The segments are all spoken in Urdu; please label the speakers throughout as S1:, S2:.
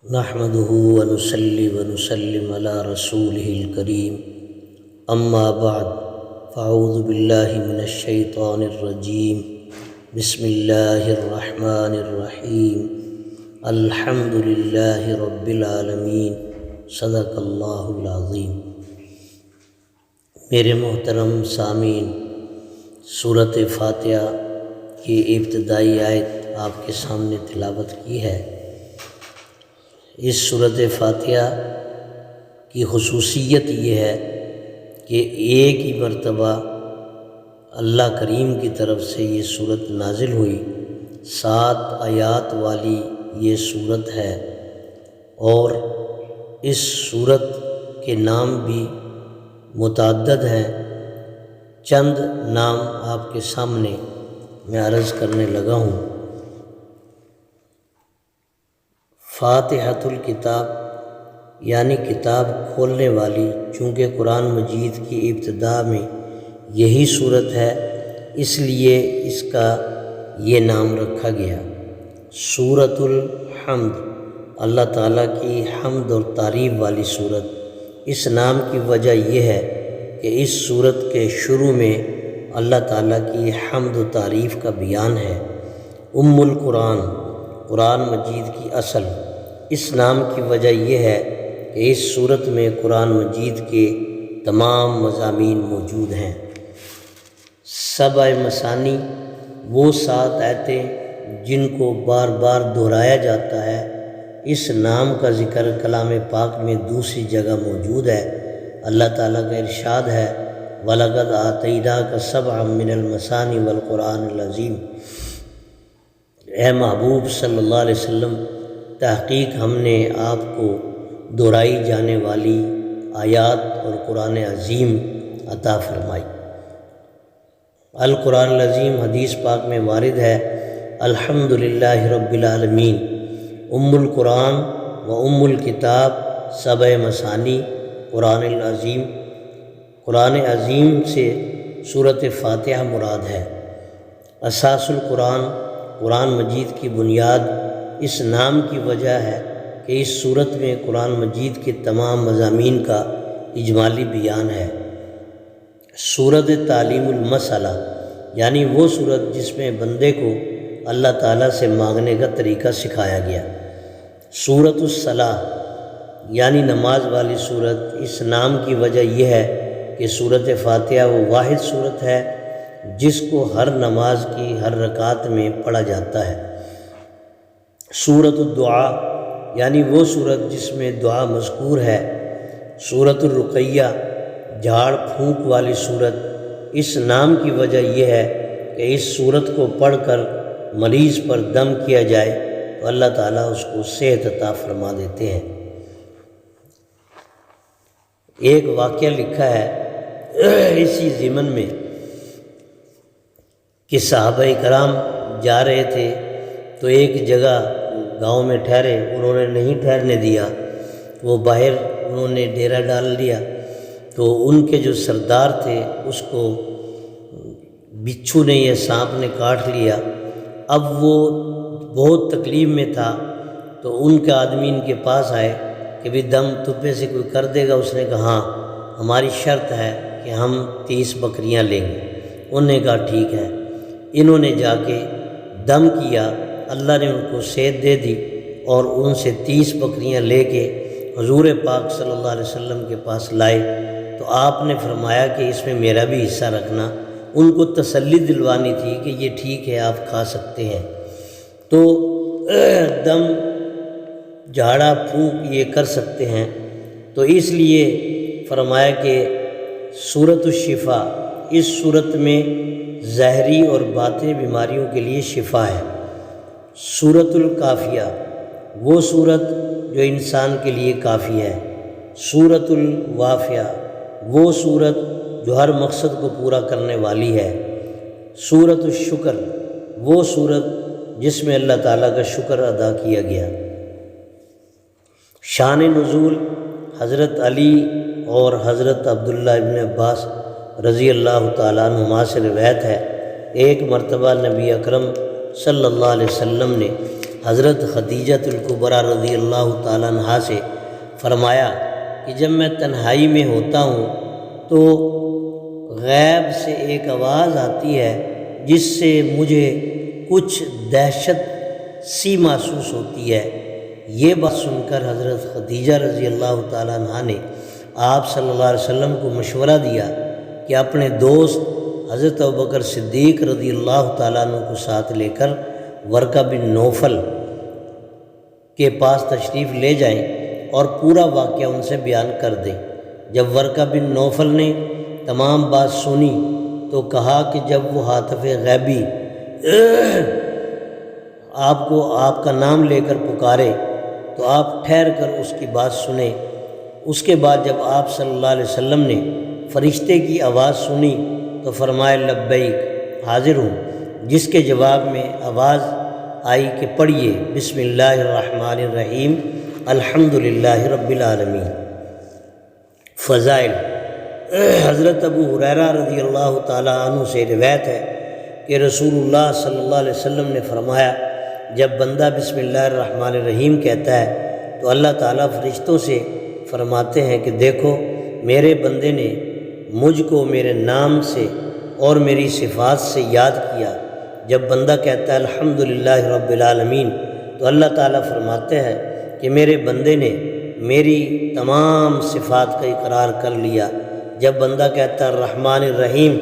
S1: نحمده ونصلي ونسلم على رسوله الكريم اما بعد فاعوذ بالله من الشيطان الرجيم بسم الله الرحمن الرحيم الحمد لله رب العالمين صدق اللہ العظیم۔ میرے محترم سامعین، سورۃ فاتحہ کی ابتدائی آیت آپ کے سامنے تلاوت کی ہے۔ اس سورۃ فاتحہ کی خصوصیت یہ ہے کہ ایک ہی مرتبہ اللہ کریم کی طرف سے یہ سورت نازل ہوئی۔ 7 آیات والی یہ سورت ہے اور اس سورت کے نام بھی متعدد ہیں۔ چند نام آپ کے سامنے میں عرض کرنے لگا ہوں۔ فاتحۃ الکتاب یعنی کتاب کھولنے والی، چونکہ قرآن مجید کی ابتدا میں یہی صورت ہے اس لیے اس کا یہ نام رکھا گیا۔ سورۃ الحمد، اللہ تعالیٰ کی حمد اور تعریف والی صورت۔ اس نام کی وجہ یہ ہے کہ اس صورت کے شروع میں اللہ تعالیٰ کی حمد و تعریف کا بیان ہے۔ القرآن، قرآن مجید کی اصل۔ اس نام کی وجہ یہ ہے کہ اس صورت میں قرآن مجید کے تمام مضامین موجود ہیں۔ 7 مثانی، وہ 7 آیتیں جن کو بار بار دہرایا جاتا ہے۔ اس نام کا ذکر کلام پاک میں دوسری جگہ موجود ہے۔ اللہ تعالیٰ کا ارشاد ہے وَلَقَدْ آتَيْنَاكَ سَبْعًا مِّنَ الْمَثَانِي وَالْقُرْآنِ الْعَظِيمِ۔ اے محبوب صلی اللہ علیہ وسلم، تحقیق ہم نے آپ کو دہرائی جانے والی آیات اور قرآن عظیم عطا فرمائی۔ القرآن العظیم حدیث پاک میں وارد ہے الحمدللہ رب العالمین، القرآن و الکتاب 7 مثانی، قرآن العظیم۔ قرآن عظیم سے سورۃ فاتحہ مراد ہے۔ اساس القرآن، قرآن مجید کی بنیاد۔ اس نام کی وجہ ہے کہ اس صورت میں قرآن مجید کے تمام مضامین کا اجمالی بیان ہے۔ سورۃ تعلیم المسئلہ، یعنی وہ صورت جس میں بندے کو اللہ تعالیٰ سے مانگنے کا طریقہ سکھایا گیا۔ سورۃ الصلاۃ، یعنی نماز والی صورت۔ اس نام کی وجہ یہ ہے کہ سورۃ فاتحہ وہ واحد صورت ہے جس کو ہر نماز کی ہر رکعت میں پڑھا جاتا ہے۔ سورۃ الدعاء، یعنی وہ صورت جس میں دعا مذکور ہے۔ سورۃ الرقیہ، جھاڑ پھونک والی صورت۔ اس نام کی وجہ یہ ہے کہ اس صورت کو پڑھ کر مریض پر دم کیا جائے تو اللہ تعالیٰ اس کو صحت عطا فرما دیتے ہیں۔ ایک واقعہ لکھا ہے اسی ضمن میں کہ صحابہ کرام جا رہے تھے تو ایک جگہ گاؤں میں ٹھہرے، انہوں نے نہیں ٹھہرنے دیا، وہ باہر انہوں نے ڈیرا ڈال لیا۔ تو ان کے جو سردار تھے اس کو بچھو نے یا سانپ نے کاٹ لیا۔ اب وہ بہت تکلیف میں تھا تو ان کے آدمی ان کے پاس آئے کہ بھی دم تپے سے کوئی کر دے گا؟ اس نے کہا ہاں، ہماری شرط ہے کہ ہم 30 بکریاں لیں گے۔ انہوں نے کہا ٹھیک ہے۔ انہوں نے جا کے دم کیا، اللہ نے ان کو صحت دے دی اور ان سے 30 بکریاں لے کے حضور پاک صلی اللہ علیہ وسلم کے پاس لائے تو آپ نے فرمایا کہ اس میں میرا بھی حصہ رکھنا۔ ان کو تسلی دلوانی تھی کہ یہ ٹھیک ہے، آپ کھا سکتے ہیں۔ تو دم، جھاڑا پھونک یہ کر سکتے ہیں، تو اس لیے فرمایا کہ سورۃ الشفا، اس صورت میں ظاہری اور باطنی بیماریوں کے لیے شفا ہے۔ سورۃ الکافیہ، وہ صورت جو انسان کے لیے کافی ہے۔ سورۃ الوافیہ، وہ صورت جو ہر مقصد کو پورا کرنے والی ہے۔ سورۃ الشکر، وہ صورت جس میں اللہ تعالیٰ کا شکر ادا کیا گیا۔ شان نزول، حضرت علی اور حضرت عبداللہ ابن عباس رضی اللہ تعالیٰ عنہما سے روایت ہے، ایک مرتبہ نبی اکرم صلی اللہ علیہ وسلم نے حضرت خدیجہ الکبریٰ رضی اللہ تعالیٰ عنہا سے فرمایا کہ جب میں تنہائی میں ہوتا ہوں تو غیب سے ایک آواز آتی ہے جس سے مجھے کچھ دہشت سی محسوس ہوتی ہے۔ یہ بات سن کر حضرت خدیجہ رضی اللہ تعالیٰ عنہا نے آپ صلی اللہ علیہ وسلم کو مشورہ دیا کہ اپنے دوست حضرت ابوبکر صدیق رضی اللہ تعالیٰ عنہ کو ساتھ لے کر ورقہ بن نوفل کے پاس تشریف لے جائیں اور پورا واقعہ ان سے بیان کر دیں۔ جب ورقہ بن نوفل نے تمام بات سنی تو کہا کہ جب وہ ہاتف غیبی آپ کو آپ کا نام لے کر پکارے تو آپ ٹھہر کر اس کی بات سنیں۔ اس کے بعد جب آپ صلی اللہ علیہ وسلم نے فرشتے کی آواز سنی تو فرمایا لبیک، حاضر ہوں، جس کے جواب میں آواز آئی کہ پڑھیے بسم اللہ الرحمن الرحیم الحمدللہ رب العالمین۔ فضائل: حضرت ابو ہریرہ رضی اللہ تعالیٰ عنہ سے روایت ہے کہ رسول اللہ صلی اللہ علیہ وسلم نے فرمایا جب بندہ بسم اللہ الرحمن الرحیم کہتا ہے تو اللہ تعالیٰ فرشتوں سے فرماتے ہیں کہ دیکھو میرے بندے نے مجھ کو میرے نام سے اور میری صفات سے یاد کیا۔ جب بندہ کہتا ہے الحمدللہ رب العالمین تو اللہ تعالیٰ فرماتے ہیں کہ میرے بندے نے میری تمام صفات کا اقرار کر لیا۔ جب بندہ کہتا ہے الرحمن الرحیم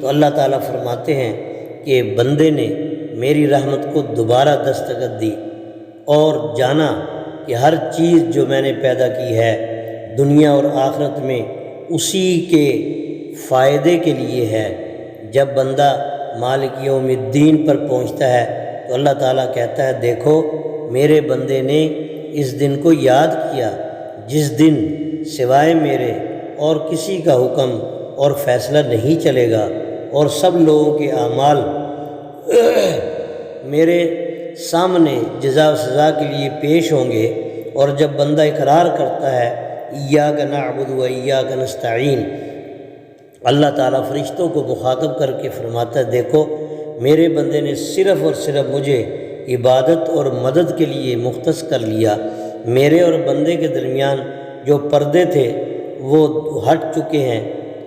S1: تو اللہ تعالیٰ فرماتے ہیں کہ بندے نے میری رحمت کو دوبارہ دستخط دی اور جانا کہ ہر چیز جو میں نے پیدا کی ہے دنیا اور آخرت میں اسی کے فائدے کے لیے ہے۔ جب بندہ مالک یوم الدین پر پہنچتا ہے تو اللہ تعالیٰ کہتا ہے دیکھو میرے بندے نے اس دن کو یاد کیا جس دن سوائے میرے اور کسی کا حکم اور فیصلہ نہیں چلے گا، اور سب لوگوں کے اعمال میرے سامنے جزا و سزا کے لیے پیش ہوں گے۔ اور جب بندہ اقرار کرتا ہے ایاک نعبد و ایاک نستعین، اللہ تعالیٰ فرشتوں کو مخاطب کر کے فرماتا ہے دیکھو میرے بندے نے صرف اور صرف مجھے عبادت اور مدد کے لیے مختص کر لیا۔ میرے اور بندے کے درمیان جو پردے تھے وہ ہٹ چکے ہیں،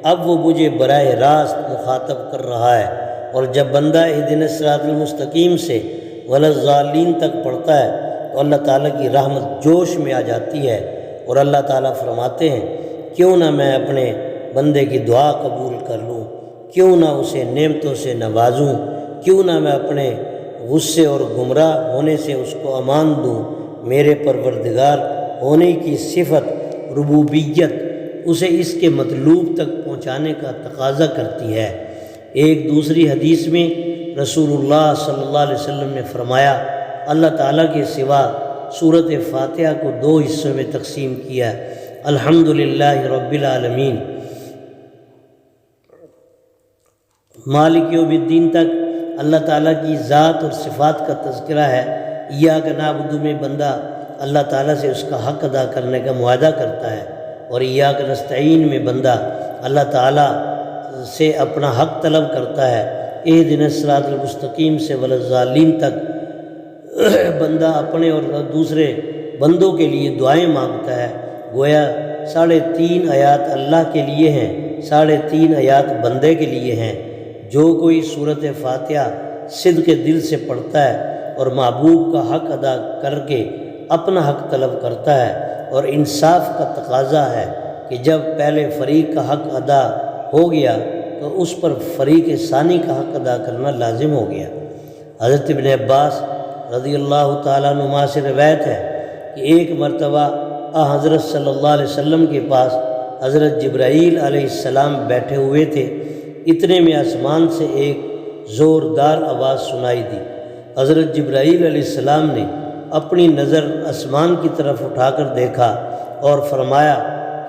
S1: اب وہ مجھے براہ راست مخاطب کر رہا ہے۔ اور جب بندہ اہدنا الصراط المستقیم سے ولا الضالین تک پڑھتا ہے تو اللہ تعالیٰ کی رحمت جوش میں آ جاتی ہے، اور اللہ تعالیٰ فرماتے ہیں کیوں نہ میں اپنے بندے کی دعا قبول کر لوں، کیوں نہ اسے نعمتوں سے نوازوں، کیوں نہ میں اپنے غصے اور گمراہ ہونے سے اس کو امان دوں۔ میرے پروردگار ہونے کی صفت ربوبیت اسے اس کے مطلوب تک پہنچانے کا تقاضا کرتی ہے۔ ایک دوسری حدیث میں رسول اللہ صلی اللہ علیہ وسلم نے فرمایا اللہ تعالیٰ کے سوا سورۃ فاتحہ کو دو حصوں میں تقسیم کیا، الحمدللہ رب العالمین مالک یوم الدین تک اللہ تعالیٰ کی ذات اور صفات کا تذکرہ ہے۔ ایاک نعبد میں بندہ اللہ تعالیٰ سے اس کا حق ادا کرنے کا معاہدہ کرتا ہے، اور ایاک نستعین میں بندہ اللہ تعالیٰ سے اپنا حق طلب کرتا ہے۔ اہدنا الصراط المستقیم سے ولا الضالین تک بندہ اپنے اور دوسرے بندوں کے لیے دعائیں مانگتا ہے۔ گویا 3.5 آیات اللہ کے لیے ہیں، 3.5 آیات بندے کے لیے ہیں۔ جو کوئی سورۃ فاتحہ صدق دل سے پڑھتا ہے اور محبوب کا حق ادا کر کے اپنا حق طلب کرتا ہے، اور انصاف کا تقاضا ہے کہ جب پہلے فریق کا حق ادا ہو گیا تو اس پر فریق ثانی کا حق ادا کرنا لازم ہو گیا۔ حضرت ابن عباس رضی اللہ تعالیٰ عنہما سے روایت ہے کہ ایک مرتبہ حضرت صلی اللہ علیہ وسلم کے پاس حضرت جبرائیل علیہ السلام بیٹھے ہوئے تھے، اتنے میں آسمان سے ایک زوردار آواز سنائی دی۔ حضرت جبرائیل علیہ السلام نے اپنی نظر آسمان کی طرف اٹھا کر دیکھا اور فرمایا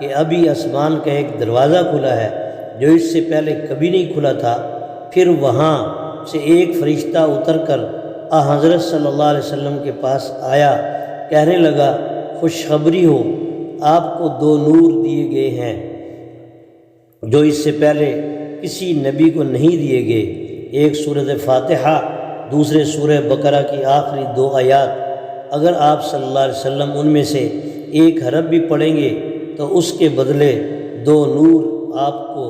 S1: کہ ابھی آسمان کا ایک دروازہ کھلا ہے جو اس سے پہلے کبھی نہیں کھلا تھا۔ پھر وہاں سے ایک فرشتہ اتر کر حضرت صلی اللہ علیہ وسلم کے پاس آیا، کہنے لگا خوشخبری ہو، آپ کو 2 نور دیے گئے ہیں جو اس سے پہلے کسی نبی کو نہیں دیے گئے، ایک سورۃ فاتحہ، دوسرے سورہ بقرہ کی آخری 2 آیات۔ اگر آپ صلی اللہ علیہ وسلم ان میں سے ایک حرف بھی پڑھیں گے تو اس کے بدلے 2 نور آپ کو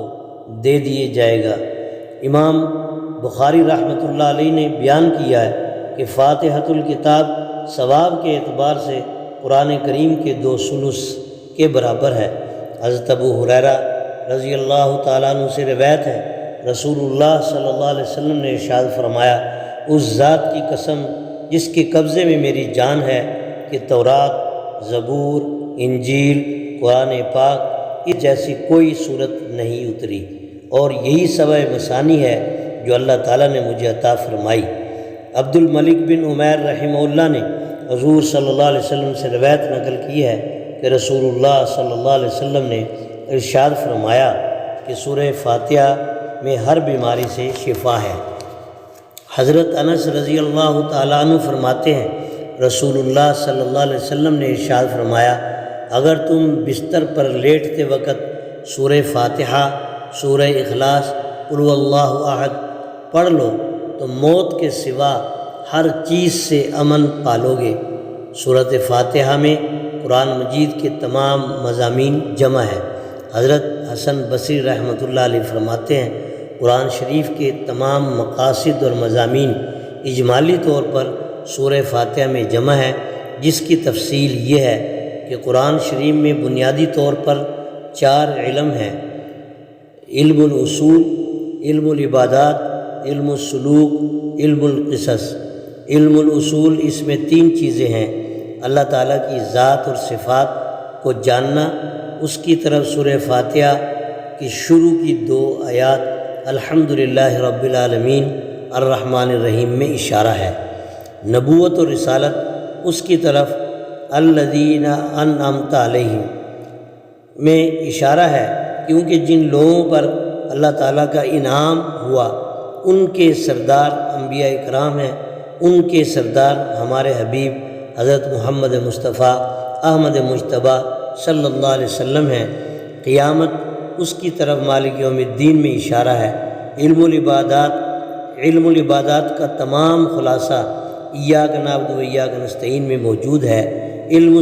S1: دے دیے جائے گا۔ امام بخاری رحمۃ اللہ علیہ نے بیان کیا ہے کہ فاتحۃ الکتاب ثواب کے اعتبار سے قرآن کریم کے 2 ثلث کے برابر ہے۔ حضرت ابو ہریرہ رضی اللہ تعالیٰ عنہ سے روایت ہے، رسول اللہ صلی اللہ علیہ وسلم نے ارشاد فرمایا، اس ذات کی قسم جس کے قبضے میں میری جان ہے کہ تورات، زبور، انجیل، قرآن پاک اس جیسی کوئی صورت نہیں اتری، اور یہی سبع مثانی ہے جو اللہ تعالیٰ نے مجھے عطا فرمائی۔ عبد الملک بن عمیر رحمہ اللہ نے حضور صلی اللہ علیہ وسلم سے روایت نقل کی ہے کہ رسول اللہ صلی اللہ علیہ وسلم نے ارشاد فرمایا کہ سورہ فاتحہ میں ہر بیماری سے شفا ہے۔ حضرت انس رضی اللہ تعالیٰ عنہ فرماتے ہیں، رسول اللہ صلی اللہ علیہ وسلم نے ارشاد فرمایا، اگر تم بستر پر لیٹتے وقت سورہ فاتحہ، سورہ اخلاص، قل هو اللہ احد پڑھ لو تو موت کے سوا ہر چیز سے امن پالو گے۔ سورۃ فاتحہ میں قرآن مجید کے تمام مضامین جمع ہے۔ حضرت حسن بصری رحمۃ اللہ علیہ فرماتے ہیں، قرآن شریف کے تمام مقاصد اور مضامین اجمالی طور پر سورہ فاتحہ میں جمع ہے، جس کی تفصیل یہ ہے کہ قرآن شریف میں بنیادی طور پر 4 علم ہیں: علم الاصول، علم العبادات، علم السلوک، علم القصص۔ علم الاصول اس میں 3 چیزیں ہیں: اللہ تعالیٰ کی ذات اور صفات کو جاننا، اس کی طرف سورہ فاتحہ کی شروع کی 2 آیات الحمدللہ رب العالمین الرحمن الرحیم میں اشارہ ہے۔ نبوت اور رسالت، اس کی طرف الذین انعمت علیہم میں اشارہ ہے، کیونکہ جن لوگوں پر اللہ تعالیٰ کا انعام ہوا ان کے سردار انبیاء اکرام ہیں، ان کے سردار ہمارے حبیب حضرت محمد مصطفیٰ احمد مجتبیٰ صلی اللہ علیہ وسلم ہیں۔ قیامت، اس کی طرف مالک یوم الدین میں اشارہ ہے۔ علم العبادات کا تمام خلاصہ ایاک نعبد و ایاک نستعین میں موجود ہے۔ علم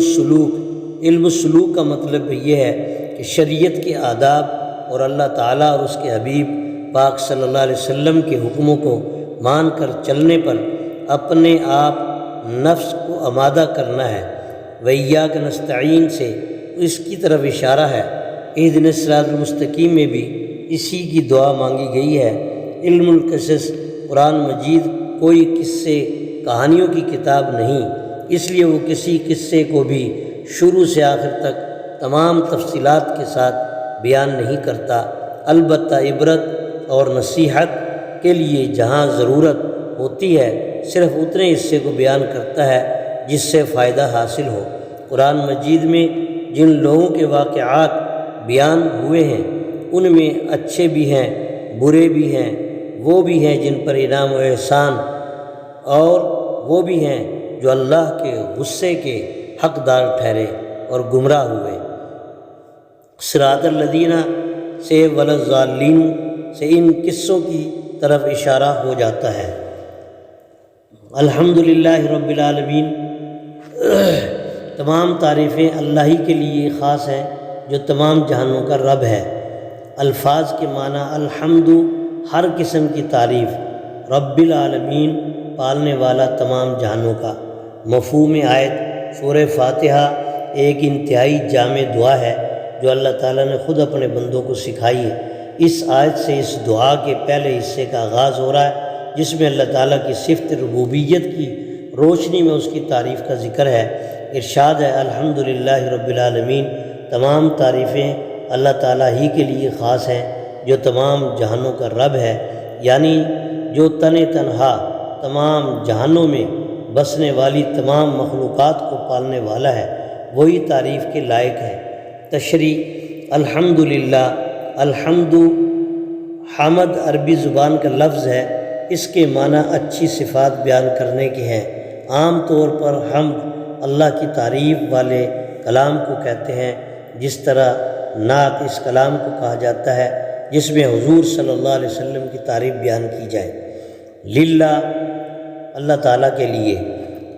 S1: السلوک کا مطلب یہ ہے کہ شریعت کے آداب اور اللہ تعالیٰ اور اس کے حبیب پاک صلی اللہ علیہ وسلم کے حکموں کو مان کر چلنے پر اپنے آپ نفس کو آمادہ کرنا ہے۔ وَإِيَّاكَ نَسْتَعِينُ سے اس کی طرف اشارہ ہے۔ اهدنا الصراط المستقیم میں بھی اسی کی دعا مانگی گئی ہے۔ علم القصص، قرآن مجید کوئی قصے کہانیوں کی کتاب نہیں، اس لیے وہ کسی قصے کو بھی شروع سے آخر تک تمام تفصیلات کے ساتھ بیان نہیں کرتا، البتہ عبرت اور نصیحت کے لیے جہاں ضرورت ہوتی ہے صرف اتنے حصے کو بیان کرتا ہے جس سے فائدہ حاصل ہو۔ قرآن مجید میں جن لوگوں کے واقعات بیان ہوئے ہیں ان میں اچھے بھی ہیں، برے بھی ہیں، وہ بھی ہیں جن پر انعام و احسان، اور وہ بھی ہیں جو اللہ کے غصے کے حقدار ٹھہرے اور گمراہ ہوئے۔ صراط الذین سے ولا الضالین سے ان قصوں کی طرف اشارہ ہو جاتا ہے۔ الحمدللہ رب العالمین، تمام تعریفیں اللہ ہی کے لیے خاص ہیں جو تمام جہانوں کا رب ہے۔ الفاظ کے معنی الحمد، ہر قسم کی تعریف، رب العالمین، پالنے والا تمام جہانوں کا۔ مفہوم آیت، سورہ فاتحہ ایک انتہائی جامع دعا ہے جو اللہ تعالیٰ نے خود اپنے بندوں کو سکھائی ہے۔ اس آیت سے اس دعا کے پہلے حصے کا آغاز ہو رہا ہے جس میں اللہ تعالیٰ کی صفت ربوبیت کی روشنی میں اس کی تعریف کا ذکر ہے۔ ارشاد ہے، الحمدللہ رب العالمین، تمام تعریفیں اللہ تعالیٰ ہی کے لیے خاص ہیں جو تمام جہانوں کا رب ہے، یعنی جو تنہا تمام جہانوں میں بسنے والی تمام مخلوقات کو پالنے والا ہے، وہی تعریف کے لائق ہے۔ تشریح، الحمدللہ، الحمد حمد عربی زبان کا لفظ ہے، اس کے معنی اچھی صفات بیان کرنے کے ہیں۔ عام طور پر حمد اللہ کی تعریف والے کلام کو کہتے ہیں، جس طرح نعت اس کلام کو کہا جاتا ہے جس میں حضور صلی اللہ علیہ وسلم کی تعریف بیان کی جائے۔ للہ، اللہ تعالیٰ کے لیے۔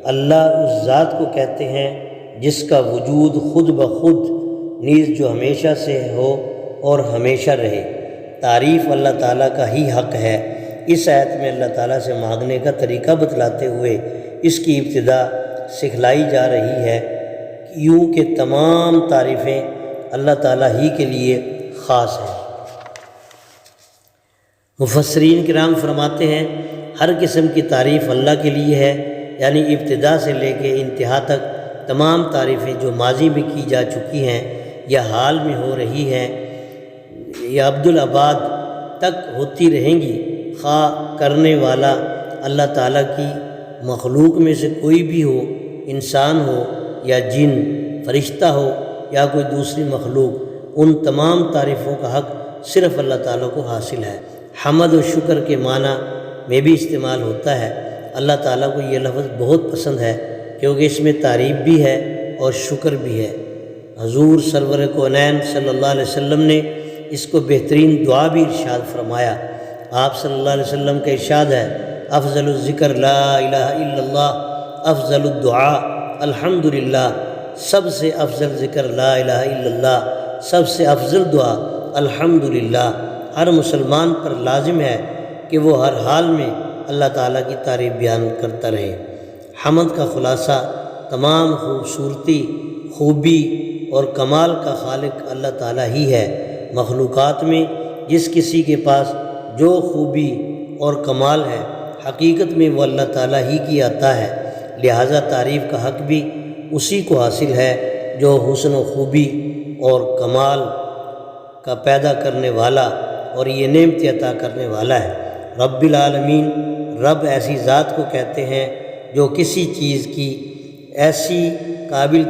S1: اللہ اس ذات کو کہتے ہیں جس کا وجود خود بخود نیز جو ہمیشہ سے ہو اور ہمیشہ رہے۔ تعریف اللہ تعالیٰ کا ہی حق ہے۔ اس آیت میں اللہ تعالیٰ سے مانگنے کا طریقہ بتلاتے ہوئے اس کی ابتدا سکھلائی جا رہی ہے، یوں کہ تمام تعریفیں اللہ تعالیٰ ہی کے لیے خاص ہیں۔ مفسرین کرام فرماتے ہیں ہر قسم کی تعریف اللہ کے لیے ہے، یعنی ابتدا سے لے کے انتہا تک تمام تعریفیں جو ماضی میں کی جا چکی ہیں یا حال میں ہو رہی ہیں یا عبدالآباد تک ہوتی رہیں گی، خواہ کرنے والا اللہ تعالیٰ کی مخلوق میں سے کوئی بھی ہو، انسان ہو یا جن، فرشتہ ہو یا کوئی دوسری مخلوق، ان تمام تعریفوں کا حق صرف اللہ تعالیٰ کو حاصل ہے۔ حمد و شکر کے معنی میں بھی استعمال ہوتا ہے۔ اللہ تعالیٰ کو یہ لفظ بہت پسند ہے کیونکہ اس میں تعریف بھی ہے اور شکر بھی ہے۔ حضور سرور کونین صلی اللہ علیہ وسلم نے اس کو بہترین دعا بھی ارشاد فرمایا۔ آپ صلی اللہ علیہ وسلم کا ارشاد ہے، افضل الذکر لا الہ الا اللہ، افضل الدعاء الحمدللہ، سب سے افضل ذکر لا الہ الا اللہ، سب سے افضل دعا الحمدللہ۔ ہر مسلمان پر لازم ہے کہ وہ ہر حال میں اللہ تعالیٰ کی تعریف بیان کرتا رہے۔ حمد کا خلاصہ تمام خوبصورتی، خوبی اور کمال کا خالق اللہ تعالیٰ ہی ہے۔ مخلوقات میں جس کسی کے پاس جو خوبی اور کمال ہے، حقیقت میں وہ اللہ تعالیٰ ہی کی عطا ہے، لہٰذا تعریف کا حق بھی اسی کو حاصل ہے جو حسن و خوبی اور کمال کا پیدا کرنے والا اور یہ نعمت عطا کرنے والا ہے۔ رب العالمین، رب ایسی ذات کو کہتے ہیں جو کسی چیز کی ایسی کامل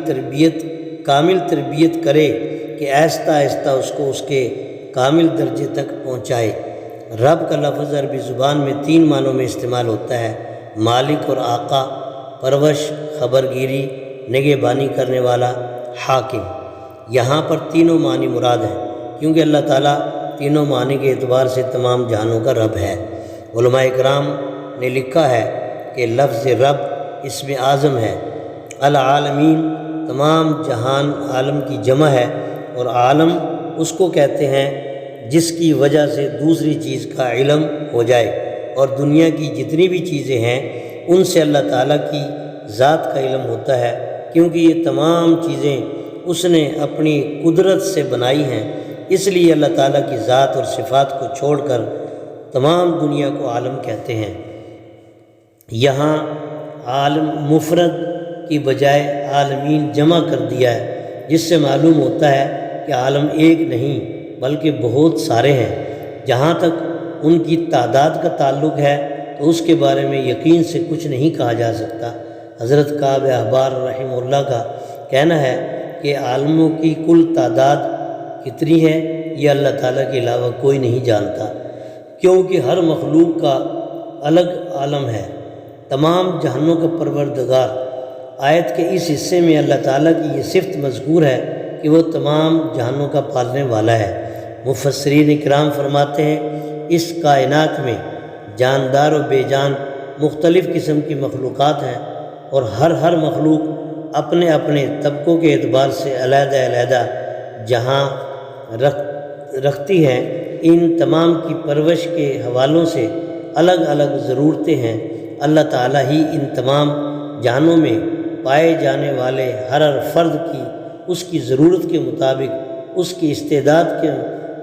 S1: تربیت کرے کہ آہستہ آہستہ اس کو اس کے کامل درجے تک پہنچائے۔ رب کا لفظ عربی زبان میں 3 معنوں میں استعمال ہوتا ہے، مالک اور آقا، پرورش، خبرگیری، نگہبانی کرنے والا، حاکم۔ یہاں پر تینوں معنی مراد ہیں کیونکہ اللہ تعالیٰ تینوں معنی کے اعتبار سے تمام جہانوں کا رب ہے۔ علماء اکرام نے لکھا ہے کہ لفظ رب اسم اعظم ہے۔ العالمین تمام جہان، عالم کی جمع ہے، اور عالم اس کو کہتے ہیں جس کی وجہ سے دوسری چیز کا علم ہو جائے، اور دنیا کی جتنی بھی چیزیں ہیں ان سے اللہ تعالیٰ کی ذات کا علم ہوتا ہے، کیونکہ یہ تمام چیزیں اس نے اپنی قدرت سے بنائی ہیں۔ اس لیے اللہ تعالیٰ کی ذات اور صفات کو چھوڑ کر تمام دنیا کو عالم کہتے ہیں۔ یہاں عالم مفرد کی بجائے عالمین جمع کر دیا ہے، جس سے معلوم ہوتا ہے کہ عالم ایک نہیں بلکہ بہت سارے ہیں۔ جہاں تک ان کی تعداد کا تعلق ہے تو اس کے بارے میں یقین سے کچھ نہیں کہا جا سکتا۔ حضرت کعب احبار رحمہ اللہ کا کہنا ہے کہ عالموں کی کل تعداد کتنی ہے یہ اللہ تعالیٰ کے علاوہ کوئی نہیں جانتا، کیونکہ ہر مخلوق کا الگ عالم ہے۔ تمام جہانوں کا پروردگار، آیت کے اس حصے میں اللہ تعالیٰ کی یہ صفت مذکور ہے کہ وہ تمام جہانوں کا پالنے والا ہے۔ مفسرین اکرام فرماتے ہیں اس کائنات میں جاندار و بے جان مختلف قسم کی مخلوقات ہیں، اور ہر مخلوق اپنے اپنے طبقوں کے اعتبار سے علیحدہ علیحدہ جہاں رکھتی ہیں۔ ان تمام کی پرورش کے حوالوں سے الگ الگ ضرورتیں ہیں۔ اللہ تعالیٰ ہی ان تمام جہانوں میں پائے جانے والے ہر فرد کی اس کی ضرورت کے مطابق اس کی استعداد کے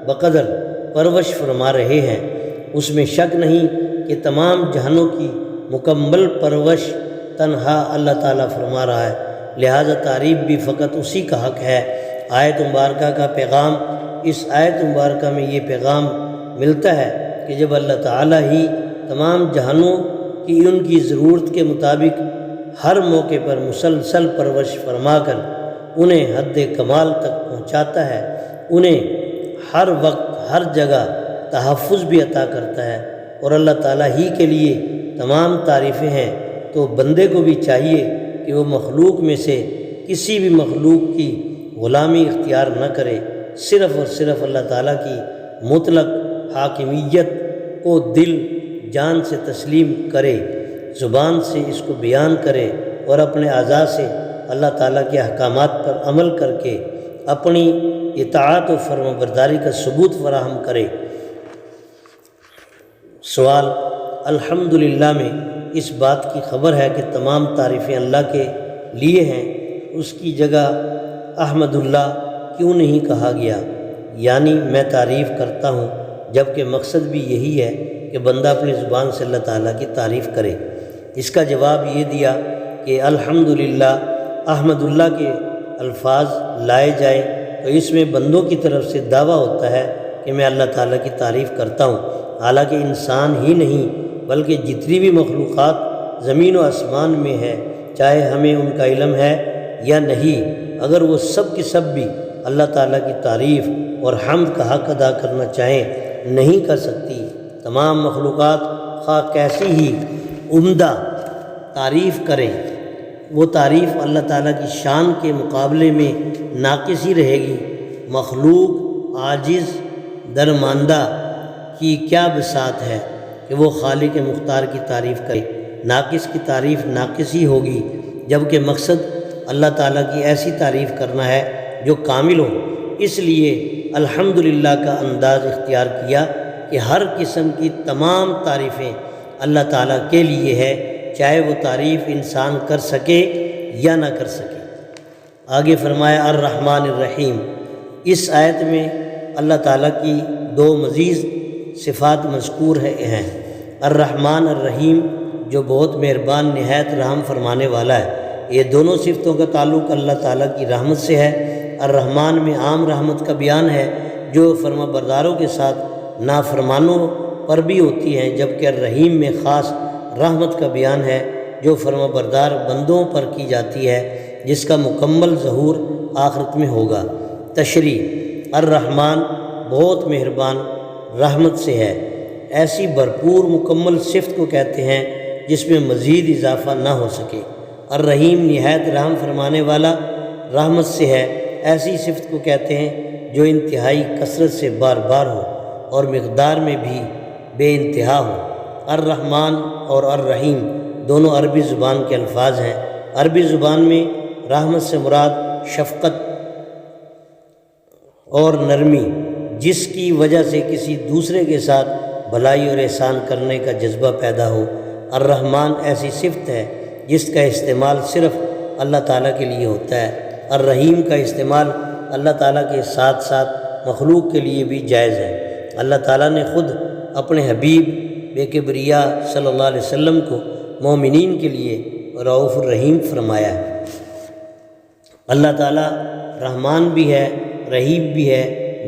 S1: بقدر پرورش فرما رہے ہیں۔ اس میں شک نہیں کہ تمام جہانوں کی مکمل پرورش تنہا اللہ تعالیٰ فرما رہا ہے، لہذا تعریف بھی فقط اسی کا حق ہے۔ آیت مبارکہ کا پیغام، اس آیت مبارکہ میں یہ پیغام ملتا ہے کہ جب اللہ تعالیٰ ہی تمام جہانوں کی ان کی ضرورت کے مطابق ہر موقع پر مسلسل پرورش فرما کر انہیں حد کمال تک پہنچاتا ہے، انہیں ہر وقت ہر جگہ تحفظ بھی عطا کرتا ہے، اور اللہ تعالیٰ ہی کے لیے تمام تعریفیں ہیں، تو بندے کو بھی چاہیے کہ وہ مخلوق میں سے کسی بھی مخلوق کی غلامی اختیار نہ کرے، صرف اور صرف اللہ تعالیٰ کی مطلق حاکمیت کو دل جان سے تسلیم کرے، زبان سے اس کو بیان کرے اور اپنے اعضاء سے اللہ تعالیٰ کے احکامات پر عمل کر کے اپنی اطاعت و فرمانبرداری کا ثبوت فراہم کرے۔ سوال: الحمدللہ میں اس بات کی خبر ہے کہ تمام تعریفیں اللہ کے لیے ہیں، اس کی جگہ احمد اللہ کیوں نہیں کہا گیا؟ یعنی میں تعریف کرتا ہوں، جبکہ مقصد بھی یہی ہے کہ بندہ اپنی زبان سے اللہ تعالیٰ کی تعریف کرے۔ اس کا جواب یہ دیا کہ الحمدللہ احمد اللہ کے الفاظ لائے جائیں تو اس میں بندوں کی طرف سے دعویٰ ہوتا ہے کہ میں اللہ تعالیٰ کی تعریف کرتا ہوں، حالانکہ انسان ہی نہیں بلکہ جتنی بھی مخلوقات زمین و آسمان میں ہے، چاہے ہمیں ان کا علم ہے یا نہیں، اگر وہ سب کے سب بھی اللہ تعالیٰ کی تعریف اور حمد کا حق ادا کرنا چاہیں نہیں کر سکتی۔ تمام مخلوقات خواہ کیسی ہی عمدہ تعریف کریں، وہ تعریف اللہ تعالیٰ کی شان کے مقابلے میں ناقص ہی رہے گی۔ مخلوق عاجز درماندہ کی کیا بساط ہے کہ وہ خالق مختار کی تعریف کرے، ناقص کی تعریف ناقص ہی ہوگی، جبکہ مقصد اللہ تعالیٰ کی ایسی تعریف کرنا ہے جو کامل ہو۔ اس لیے الحمدللہ کا انداز اختیار کیا کہ ہر قسم کی تمام تعریفیں اللہ تعالیٰ کے لیے ہے، چاہے وہ تعریف انسان کر سکے یا نہ کر سکے۔ آگے فرمایا الرحمن الرحیم۔ اس آیت میں اللہ تعالیٰ کی دو مزید صفات مذکور ہیں، الرحمن الرحیم، جو بہت مہربان نہایت رحم فرمانے والا ہے۔ یہ دونوں صفتوں کا تعلق اللہ تعالیٰ کی رحمت سے ہے۔ الرحمن میں عام رحمت کا بیان ہے جو فرما برداروں کے ساتھ نافرمانوں پر بھی ہوتی ہیں، جبکہ الرحیم میں خاص رحمت کا بیان ہے جو فرما بردار بندوں پر کی جاتی ہے، جس کا مکمل ظہور آخرت میں ہوگا۔ تشریح: الرحمن بہت مہربان رحمت سے ہے، ایسی بھرپور مکمل صفت کو کہتے ہیں جس میں مزید اضافہ نہ ہو سکے۔ الرحیم نہایت رحم فرمانے والا رحمت سے ہے، ایسی صفت کو کہتے ہیں جو انتہائی کثرت سے بار بار ہو اور مقدار میں بھی بے انتہا ہو۔ الرحمن اور الرحیم دونوں عربی زبان کے الفاظ ہیں۔ عربی زبان میں رحمت سے مراد شفقت اور نرمی، جس کی وجہ سے کسی دوسرے کے ساتھ بھلائی اور احسان کرنے کا جذبہ پیدا ہو۔ الرحمن ایسی صفت ہے جس کا استعمال صرف اللہ تعالیٰ کے لیے ہوتا ہے۔ الرحیم کا استعمال اللہ تعالیٰ کے ساتھ ساتھ مخلوق کے لیے بھی جائز ہے۔ اللہ تعالیٰ نے خود اپنے حبیب بے کبریا صلی اللہ علیہ وسلم کو مومنین کے لیے رؤوف الرحیم فرمایا ہے۔ اللہ تعالیٰ رحمان بھی ہے، رحیم بھی ہے،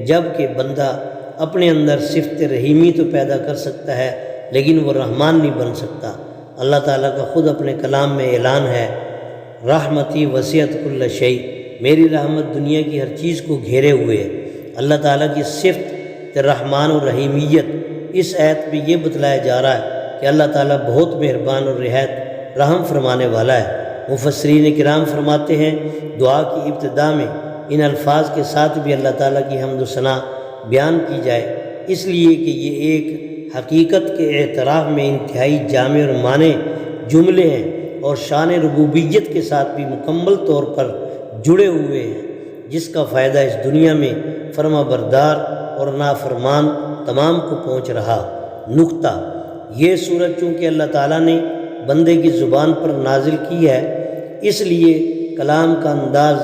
S1: جب کہ بندہ اپنے اندر صفت رحیمی تو پیدا کر سکتا ہے لیکن وہ رحمان نہیں بن سکتا۔ اللہ تعالیٰ کا خود اپنے کلام میں اعلان ہے، رحمتی وسعت کل شیء، میری رحمت دنیا کی ہر چیز کو گھیرے ہوئے ہے۔ اللہ تعالیٰ کی صفت رحمان و رحیمیت اس آیت میں یہ بتلایا جا رہا ہے کہ اللہ تعالیٰ بہت مہربان اور نہایت رحم فرمانے والا ہے۔ مفسرین کرام فرماتے ہیں دعا کی ابتدا میں ان الفاظ کے ساتھ بھی اللہ تعالیٰ کی حمد و ثنا بیان کی جائے، اس لیے کہ یہ ایک حقیقت کے اعتراف میں انتہائی جامع اور معنی جملے ہیں اور شان ربوبیت کے ساتھ بھی مکمل طور پر جڑے ہوئے ہیں، جس کا فائدہ اس دنیا میں فرما بردار اور نافرمان تمام کو پہنچ رہا۔ نقطہ: یہ سورت چونکہ اللہ تعالیٰ نے بندے کی زبان پر نازل کی ہے، اس لیے کلام کا انداز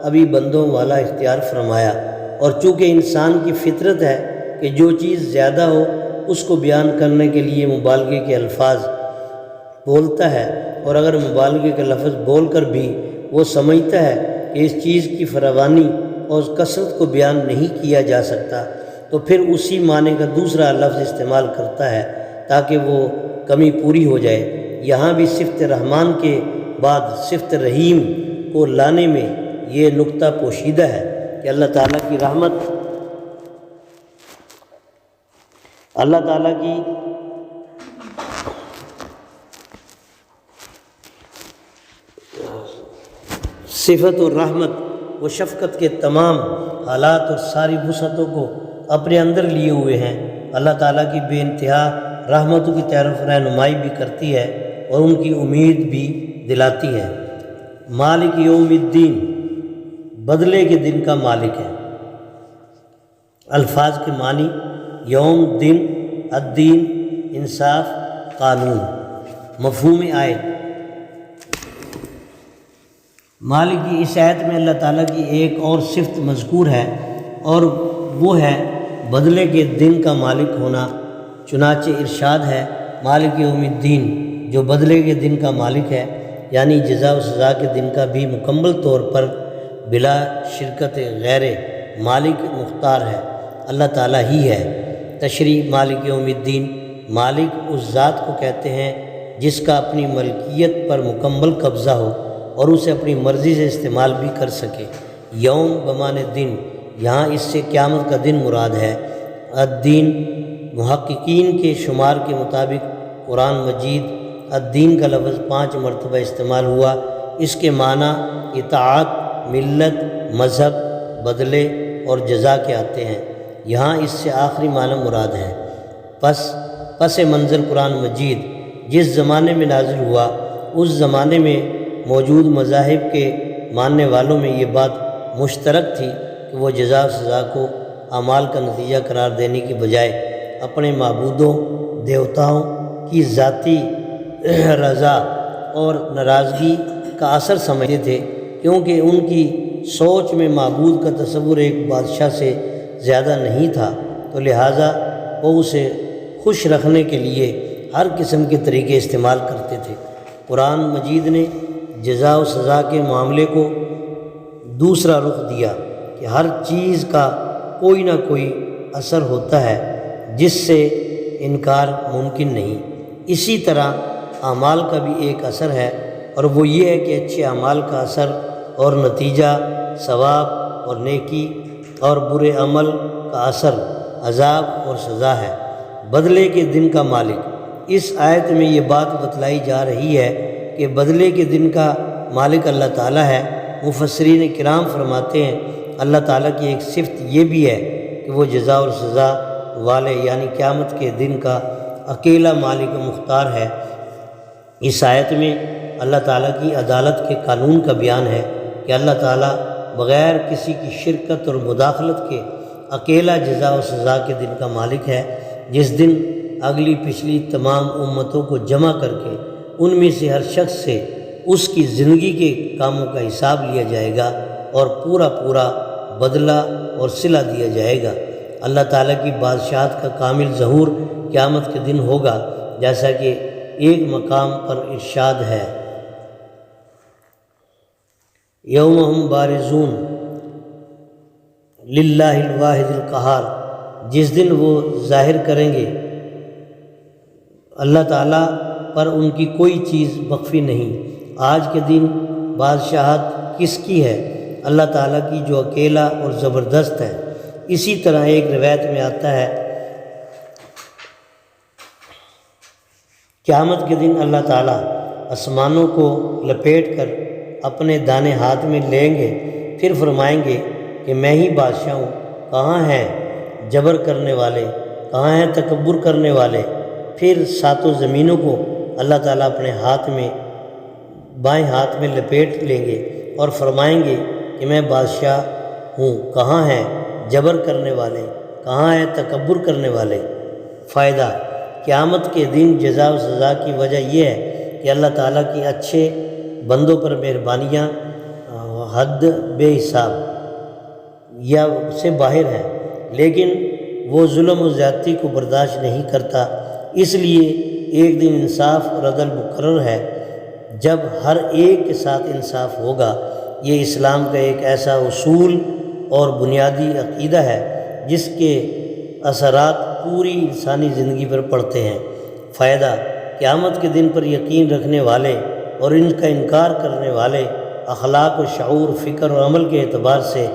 S1: ابھی بندوں والا اختیار فرمایا، اور چونکہ انسان کی فطرت ہے کہ جو چیز زیادہ ہو اس کو بیان کرنے کے لیے مبالغے کے الفاظ بولتا ہے، اور اگر مبالغے کا لفظ بول کر بھی وہ سمجھتا ہے کہ اس چیز کی فراوانی اور کثرت کو بیان نہیں کیا جا سکتا، تو پھر اسی معنی کا دوسرا لفظ استعمال کرتا ہے تاکہ وہ کمی پوری ہو جائے۔ یہاں بھی صفت رحمان کے بعد صفت رحیم کو لانے میں یہ نقطہ پوشیدہ ہے کہ اللہ تعالیٰ کی رحمت، اللہ تعالیٰ کی صفت اور رحمت و شفقت کے تمام حالات اور ساری وسعتوں کو اپنے اندر لیے ہوئے ہیں۔ اللہ تعالیٰ کی بے انتہا رحمتوں کی طرف رہنمائی بھی کرتی ہے اور ان کی امید بھی دلاتی ہے۔ مالک یوم الدین، بدلے کے دن کا مالک ہے۔ الفاظ کے معنی: یوم دن، الدین انصاف، قانون۔ مفہوم آیت: مالک کی اس آیت میں اللہ تعالیٰ کی ایک اور صفت مذکور ہے، اور وہ ہے بدلے کے دن کا مالک ہونا۔ چنانچہ ارشاد ہے مالک یوم الدین، جو بدلے کے دن کا مالک ہے، یعنی جزا و سزا کے دن کا بھی مکمل طور پر بلا شرکت غیر مالک مختار ہے، اللہ تعالیٰ ہی ہے۔ تشریح: مالک یوم الدین، مالک اس ذات کو کہتے ہیں جس کا اپنی ملکیت پر مکمل قبضہ ہو اور اسے اپنی مرضی سے استعمال بھی کر سکے۔ یوم بمعنی دن، یہاں اس سے قیامت کا دن مراد ہے۔ الدین، محققین کے شمار کے مطابق قرآن مجید الدین کا لفظ 5 مرتبہ استعمال ہوا۔ اس کے معنی اطاعت، ملت، مذہب، بدلے اور جزا کے آتے ہیں۔ یہاں اس سے آخری معنی مراد ہے۔ پس منظر قرآن مجید جس زمانے میں نازل ہوا، اس زمانے میں موجود مذاہب کے ماننے والوں میں یہ بات مشترک تھی کہ وہ جزا و سزا کو اعمال کا نتیجہ قرار دینے کی بجائے اپنے معبودوں، دیوتاؤں کی ذاتی رضا اور ناراضگی کا اثر سمجھتے تھے، کیونکہ ان کی سوچ میں معبود کا تصور ایک بادشاہ سے زیادہ نہیں تھا، تو لہٰذا وہ اسے خوش رکھنے کے لیے ہر قسم کے طریقے استعمال کرتے تھے۔ قرآن مجید نے جزا و سزا کے معاملے کو دوسرا رخ دیا کہ ہر چیز کا کوئی نہ کوئی اثر ہوتا ہے جس سے انکار ممکن نہیں۔ اسی طرح اعمال کا بھی ایک اثر ہے، اور وہ یہ ہے کہ اچھے اعمال کا اثر اور نتیجہ ثواب اور نیکی، اور برے عمل کا اثر عذاب اور سزا ہے۔ بدلے کے دن کا مالک، اس آیت میں یہ بات بتلائی جا رہی ہے کہ بدلے کے دن کا مالک اللہ تعالیٰ ہے۔ مفسرین کرام فرماتے ہیں اللہ تعالیٰ کی ایک صفت یہ بھی ہے کہ وہ جزا اور سزا والے، یعنی قیامت کے دن کا اکیلا مالک مختار ہے۔ اس آیت میں اللہ تعالیٰ کی عدالت کے قانون کا بیان ہے کہ اللہ تعالیٰ بغیر کسی کی شرکت اور مداخلت کے اکیلا جزا و سزا کے دن کا مالک ہے، جس دن اگلی پچھلی تمام امتوں کو جمع کر کے ان میں سے ہر شخص سے اس کی زندگی کے کاموں کا حساب لیا جائے گا اور پورا بدلہ اور صلہ دیا جائے گا۔ اللہ تعالیٰ کی بادشاہت کا کامل ظہور قیامت کے دن ہوگا، جیسا کہ ایک مقام پر ارشاد ہے یوم ہم بارزون للہ الواحد القہار، جس دن وہ ظاہر کریں گے اللہ تعالیٰ پر ان کی کوئی چیز مخفی نہیں۔ آج کے دن بادشاہت کس کی ہے؟ اللہ تعالیٰ کی، جو اکیلا اور زبردست ہے۔ اسی طرح ایک روایت میں آتا ہے قیامت کے دن اللہ تعالیٰ آسمانوں کو لپیٹ کر اپنے دانے ہاتھ میں لیں گے، پھر فرمائیں گے کہ میں ہی بادشاہ ہوں، کہاں ہیں جبر کرنے والے، کہاں ہیں تکبر کرنے والے؟ پھر ساتوں زمینوں کو اللہ تعالیٰ اپنے بائیں ہاتھ میں لپیٹ لیں گے اور فرمائیں گے کہ میں بادشاہ ہوں، کہاں ہیں جبر کرنے والے، کہاں ہیں تکبر کرنے والے؟ فائدہ: قیامت کے دن جزا و سزا کی وجہ یہ ہے کہ اللہ تعالیٰ کی اچھے بندوں پر مہربانیاں حد بے حساب یا سے باہر ہیں، لیکن وہ ظلم و زیادتی کو برداشت نہیں کرتا۔ اس لیے ایک دن انصاف اور عدل مقرر ہے جب ہر ایک کے ساتھ انصاف ہوگا۔ یہ اسلام کا ایک ایسا اصول اور بنیادی عقیدہ ہے جس کے اثرات پوری انسانی زندگی پر پڑتے ہیں۔ فائدہ: قیامت کے دن پر یقین رکھنے والے اور ان کا انکار کرنے والے اخلاق و شعور، فکر اور عمل کے اعتبار سے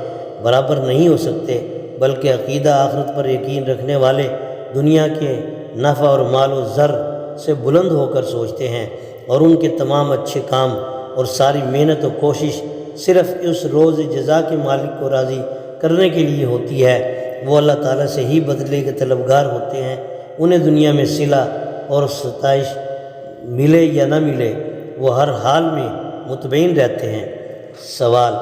S1: برابر نہیں ہو سکتے، بلکہ عقیدہ آخرت پر یقین رکھنے والے دنیا کے نفع اور مال و زر سے بلند ہو کر سوچتے ہیں، اور ان کے تمام اچھے کام اور ساری محنت و کوشش صرف اس روز جزا کے مالک کو راضی کرنے کے لیے ہوتی ہے۔ وہ اللہ تعالیٰ سے ہی بدلے کے طلبگار ہوتے ہیں۔ انہیں دنیا میں صلہ اور ستائش ملے یا نہ ملے، وہ ہر حال میں مطمئن رہتے ہیں۔ سوال: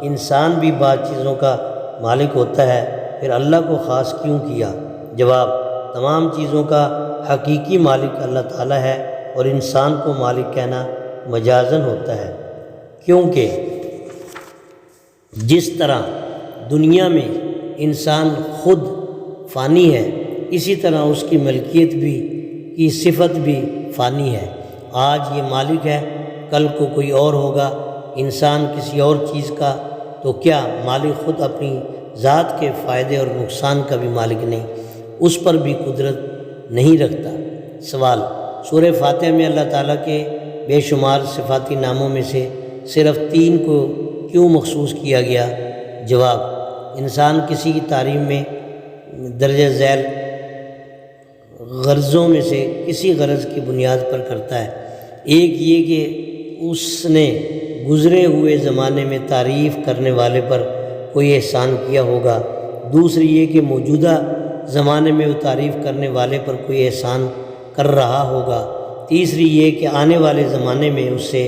S1: انسان بھی بعض چیزوں کا مالک ہوتا ہے، پھر اللہ کو خاص کیوں کیا؟ جواب: تمام چیزوں کا حقیقی مالک اللہ تعالیٰ ہے اور انسان کو مالک کہنا مجازن ہوتا ہے، کیونکہ جس طرح دنیا میں انسان خود فانی ہے، اسی طرح اس کی ملکیت بھی کی صفت بھی فانی ہے۔ آج یہ مالک ہے، کل کو کوئی اور ہوگا۔ انسان کسی اور چیز کا تو کیا مالک خود اپنی ذات کے فائدے اور نقصان کا بھی مالک نہیں، اس پر بھی قدرت نہیں رکھتا؟ سوال: سورہ فاتحہ میں اللہ تعالیٰ کے بے شمار صفاتی ناموں میں سے صرف 3 کو کیوں مخصوص کیا گیا؟ جواب: انسان کسی کی تعریف میں درجہ ذیل غرضوں میں سے کسی غرض کی بنیاد پر کرتا ہے۔ ایک یہ کہ اس نے گزرے ہوئے زمانے میں تعریف کرنے والے پر کوئی احسان کیا ہوگا، دوسری یہ کہ موجودہ زمانے میں وہ تعریف کرنے والے پر کوئی احسان کر رہا ہوگا، تیسری یہ کہ آنے والے زمانے میں اس سے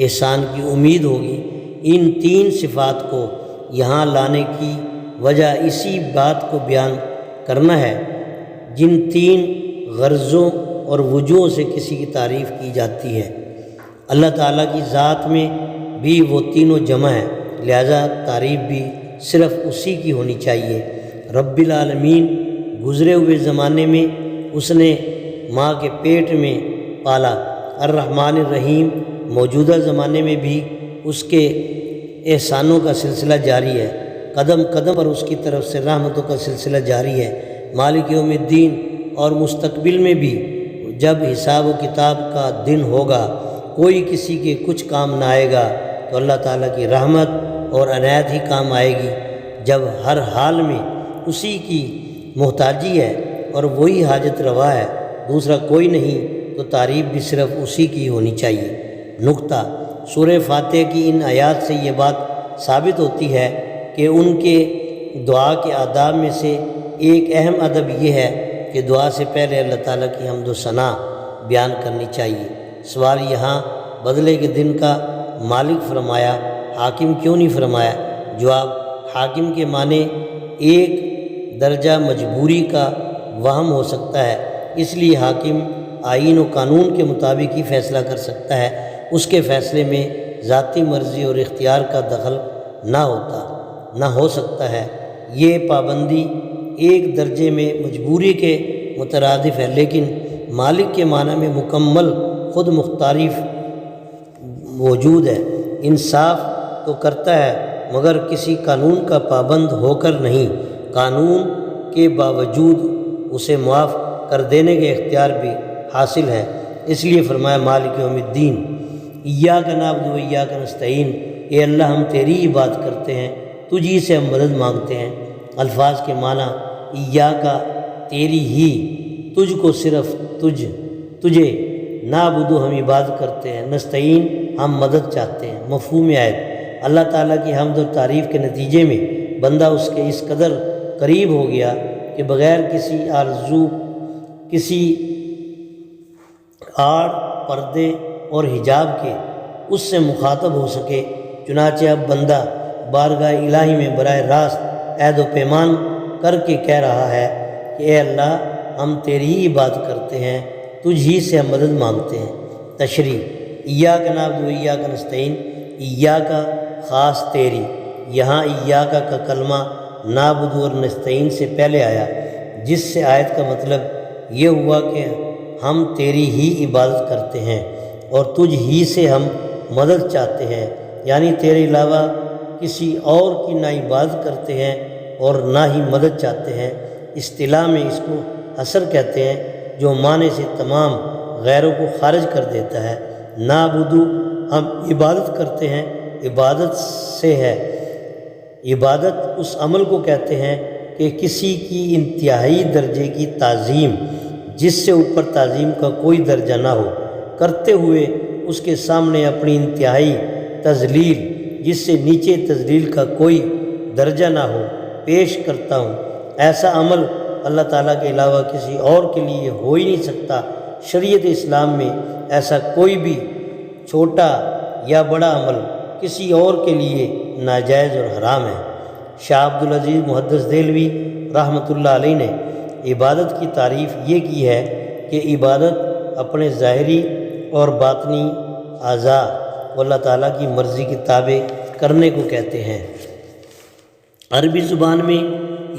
S1: احسان کی امید ہوگی۔ ان 3 صفات کو یہاں لانے کی وجہ اسی بات کو بیان کرنا ہے جن 3 غرضوں اور وجوہوں سے کسی کی تعریف کی جاتی ہے۔ اللہ تعالیٰ کی ذات میں بھی وہ تینوں جمع ہیں، لہذا تعریف بھی صرف اسی کی ہونی چاہیے۔ رب العالمین گزرے ہوئے زمانے میں اس نے ماں کے پیٹ میں پالا۔ الرحمن الرحیم موجودہ زمانے میں بھی اس کے احسانوں کا سلسلہ جاری ہے، قدم قدم پر اس کی طرف سے رحمتوں کا سلسلہ جاری ہے۔ مالک یوم الدین اور مستقبل میں بھی جب حساب و کتاب کا دن ہوگا، کوئی کسی کے کچھ کام نہ آئے گا تو اللہ تعالیٰ کی رحمت اور عنایت ہی کام آئے گی۔ جب ہر حال میں اسی کی محتاجی ہے اور وہی حاجت روا ہے، دوسرا کوئی نہیں، تو تعریف بھی صرف اسی کی ہونی چاہیے۔ نقطہ: سورہ فاتحہ کی ان آیات سے یہ بات ثابت ہوتی ہے کہ ان کے دعا کے آداب میں سے ایک اہم ادب یہ ہے کہ دعا سے پہلے اللہ تعالیٰ کی حمد و ثنا بیان کرنی چاہیے۔ سوال: یہاں بدلے کے دن کا مالک فرمایا، حاکم کیوں نہیں فرمایا؟ جواب: حاکم کے معنی ایک درجہ مجبوری کا وہم ہو سکتا ہے، اس لیے حاکم آئین و قانون کے مطابق ہی فیصلہ کر سکتا ہے، اس کے فیصلے میں ذاتی مرضی اور اختیار کا دخل نہ ہو سکتا ہے۔ یہ پابندی ایک درجے میں مجبوری کے مترادف ہے، لیکن مالک کے معنی میں مکمل خود مختاری موجود ہے۔ انصاف تو کرتا ہے مگر کسی قانون کا پابند ہو کر نہیں، قانون کے باوجود اسے معاف کر دینے کے اختیار بھی حاصل ہے۔ اس لیے فرمایا مالک یوم الدین، ایاک نعبد و ایاک نستعین، اے اللہ ہم تیری ہی بات کرتے ہیں، تجھی سے ہم مدد مانگتے ہیں۔ الفاظ کے معنی ایاک تیری ہی، تجھ کو صرف تجھے، نعبد ہم عبادت کرتے ہیں، نستعین ہم مدد چاہتے ہیں۔ مفہوم آیت: اللہ تعالیٰ کی حمد و تعریف کے نتیجے میں بندہ اس کے اس قدر قریب ہو گیا کہ بغیر کسی آرزو، کسی آڑ، پردے اور حجاب کے اس سے مخاطب ہو سکے۔ چنانچہ اب بندہ بارگاہ الہی میں براہ راست عہد و پیمان کر کے کہہ رہا ہے کہ اے اللہ ہم تیری ہی بات کرتے ہیں، تجھ ہی سے ہم مدد مانگتے ہیں۔ تشریح: ایاک نعبد و ایاک نستعین، ایاک خاص تیری، یہاں ایاک کا کلمہ نعبد اور نستعین سے پہلے آیا، جس سے آیت کا مطلب یہ ہوا کہ ہم تیری ہی عبادت کرتے ہیں اور تجھ ہی سے ہم مدد چاہتے ہیں، یعنی تیرے علاوہ کسی اور کی نہ عبادت کرتے ہیں اور نہ ہی مدد چاہتے ہیں۔ اصطلاح میں اس کو حصر کہتے ہیں، جو معنی سے تمام غیروں کو خارج کر دیتا ہے۔ نعبدو ہم عبادت کرتے ہیں، عبادت سے ہے۔ عبادت اس عمل کو کہتے ہیں کہ کسی کی انتہائی درجے کی تعظیم، جس سے اوپر تعظیم کا کوئی درجہ نہ ہو، کرتے ہوئے اس کے سامنے اپنی انتہائی تذلیل، جس سے نیچے تذلیل کا کوئی درجہ نہ ہو، پیش کرتا ہوں۔ ایسا عمل اللہ تعالیٰ کے علاوہ کسی اور کے لیے ہو ہی نہیں سکتا۔ شریعت اسلام میں ایسا کوئی بھی چھوٹا یا بڑا عمل کسی اور کے لیے ناجائز اور حرام ہے۔ شاہ عبدالعزیز محدث دہلوی رحمۃ اللہ علیہ نے عبادت کی تعریف یہ کی ہے کہ عبادت اپنے ظاہری اور باطنی اعضاء کو اللہ تعالیٰ کی مرضی کے تابع کرنے کو کہتے ہیں۔ عربی زبان میں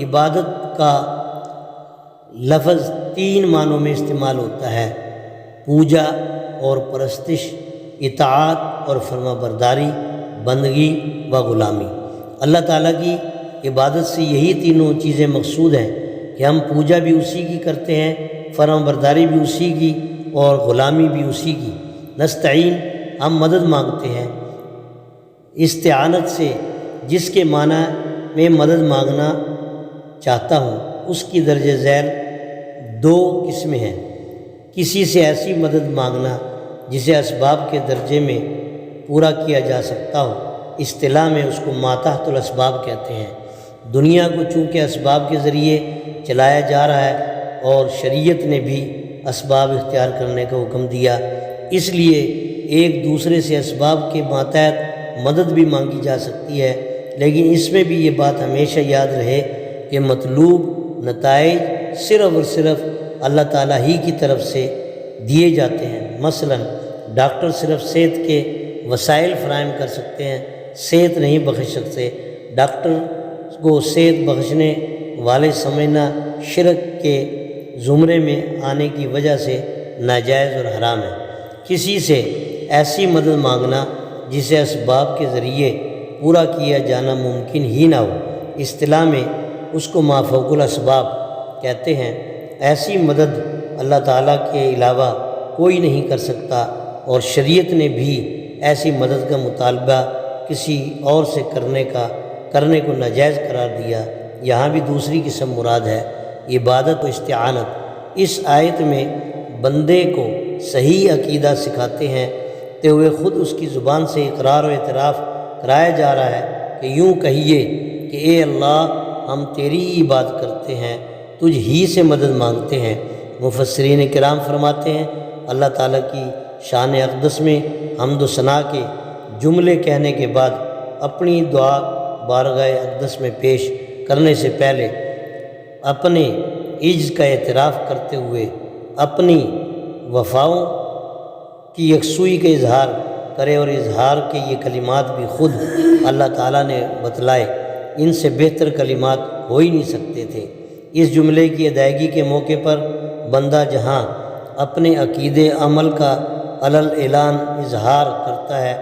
S1: عبادت کا لفظ 3 معنوں میں استعمال ہوتا ہے: پوجا اور پرستش، اطاعت اور فرما برداری، بندگی و غلامی۔ اللہ تعالیٰ کی عبادت سے یہی تینوں چیزیں مقصود ہیں کہ ہم پوجا بھی اسی کی کرتے ہیں، فرما برداری بھی اسی کی اور غلامی بھی اسی کی۔ نستعین، ہم مدد مانگتے ہیں۔ استعانت سے جس کے معنی میں مدد مانگنا چاہتا ہوں اس کی درجہ ذیل 2 قسمیں ہیں۔ کسی سے ایسی مدد مانگنا جسے اسباب کے درجے میں پورا کیا جا سکتا ہو، اصطلاح میں اس کو ما تحت الاسباب کہتے ہیں۔ دنیا کو چونکہ اسباب کے ذریعے چلایا جا رہا ہے اور شریعت نے بھی اسباب اختیار کرنے کا حکم دیا، اس لیے ایک دوسرے سے اسباب کے ماتحت مدد بھی مانگی جا سکتی ہے، لیکن اس میں بھی یہ بات ہمیشہ یاد رہے کہ مطلوب نتائج صرف اور صرف اللہ تعالیٰ ہی کی طرف سے دیے جاتے ہیں۔ مثلا ڈاکٹر صرف صحت کے وسائل فراہم کر سکتے ہیں، صحت نہیں بخش سکتے۔ ڈاکٹر کو صحت بخشنے والے سمجھنا شرک کے زمرے میں آنے کی وجہ سے ناجائز اور حرام ہے۔ کسی سے ایسی مدد مانگنا جسے اسباب کے ذریعے پورا کیا جانا ممکن ہی نہ ہو، اصطلاح میں اس کو ما فوق الاسباب کہتے ہیں۔ ایسی مدد اللہ تعالیٰ کے علاوہ کوئی نہیں کر سکتا، اور شریعت نے بھی ایسی مدد کا مطالبہ کسی اور سے کرنے کو ناجائز قرار دیا۔ یہاں بھی دوسری قسم مراد ہے، عبادت و استعانت۔ اس آیت میں بندے کو صحیح عقیدہ سکھاتے ہیں تے ہوئے خود اس کی زبان سے اقرار و اعتراف کرایا جا رہا ہے کہ یوں کہیے کہ اے اللہ، ہم تیری ہی عبادت کرتے ہیں، تجھ ہی سے مدد مانگتے ہیں۔ مفسرین کرام فرماتے ہیں اللہ تعالیٰ کی شان اقدس میں حمد و ثنا کے جملے کہنے کے بعد اپنی دعا بارگاہ اقدس میں پیش کرنے سے پہلے اپنے عجز کا اعتراف کرتے ہوئے اپنی وفاؤں کی یکسوئی کا اظہار کرے، اور اظہار کے یہ کلمات بھی خود اللہ تعالیٰ نے بتلائے، ان سے بہتر کلمات ہو ہی نہیں سکتے تھے۔ اس جملے کی ادائیگی کے موقع پر بندہ جہاں اپنے عقیدے عمل کا علل اعلان اظہار کرتا ہے،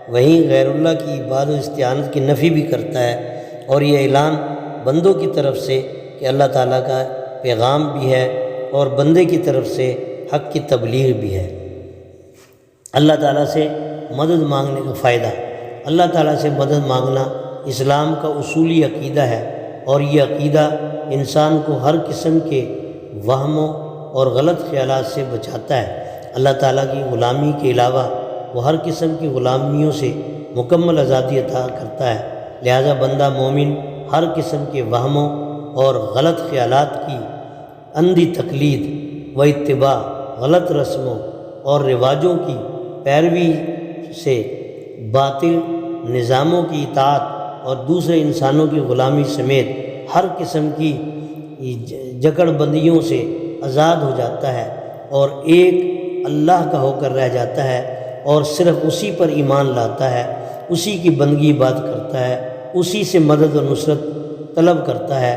S1: وہیں غیر اللہ کی عبادت و استعانت کی نفی بھی کرتا ہے، اور یہ اعلان بندوں کی طرف سے کہ اللہ تعالیٰ کا پیغام بھی ہے اور بندے کی طرف سے حق کی تبلیغ بھی ہے۔ اللہ تعالیٰ سے مدد مانگنے کا فائدہ۔ اللہ تعالیٰ سے مدد مانگنا اسلام کا اصولی عقیدہ ہے، اور یہ عقیدہ انسان کو ہر قسم کے وہموں اور غلط خیالات سے بچاتا ہے۔ اللہ تعالیٰ کی غلامی کے علاوہ وہ ہر قسم کی غلامیوں سے مکمل آزادی عطا کرتا ہے، لہذا بندہ مومن ہر قسم کے وہموں اور غلط خیالات کی اندھی تقلید و اتباع، غلط رسموں اور رواجوں کی پیروی سے، باطل نظاموں کی اطاعت اور دوسرے انسانوں کی غلامی سمیت ہر قسم کی جکڑ بندیوں سے آزاد ہو جاتا ہے، اور ایک اللہ کا ہو کر رہ جاتا ہے، اور صرف اسی پر ایمان لاتا ہے، اسی کی بندگی عبادت کرتا ہے، اسی سے مدد اور نصرت طلب کرتا ہے۔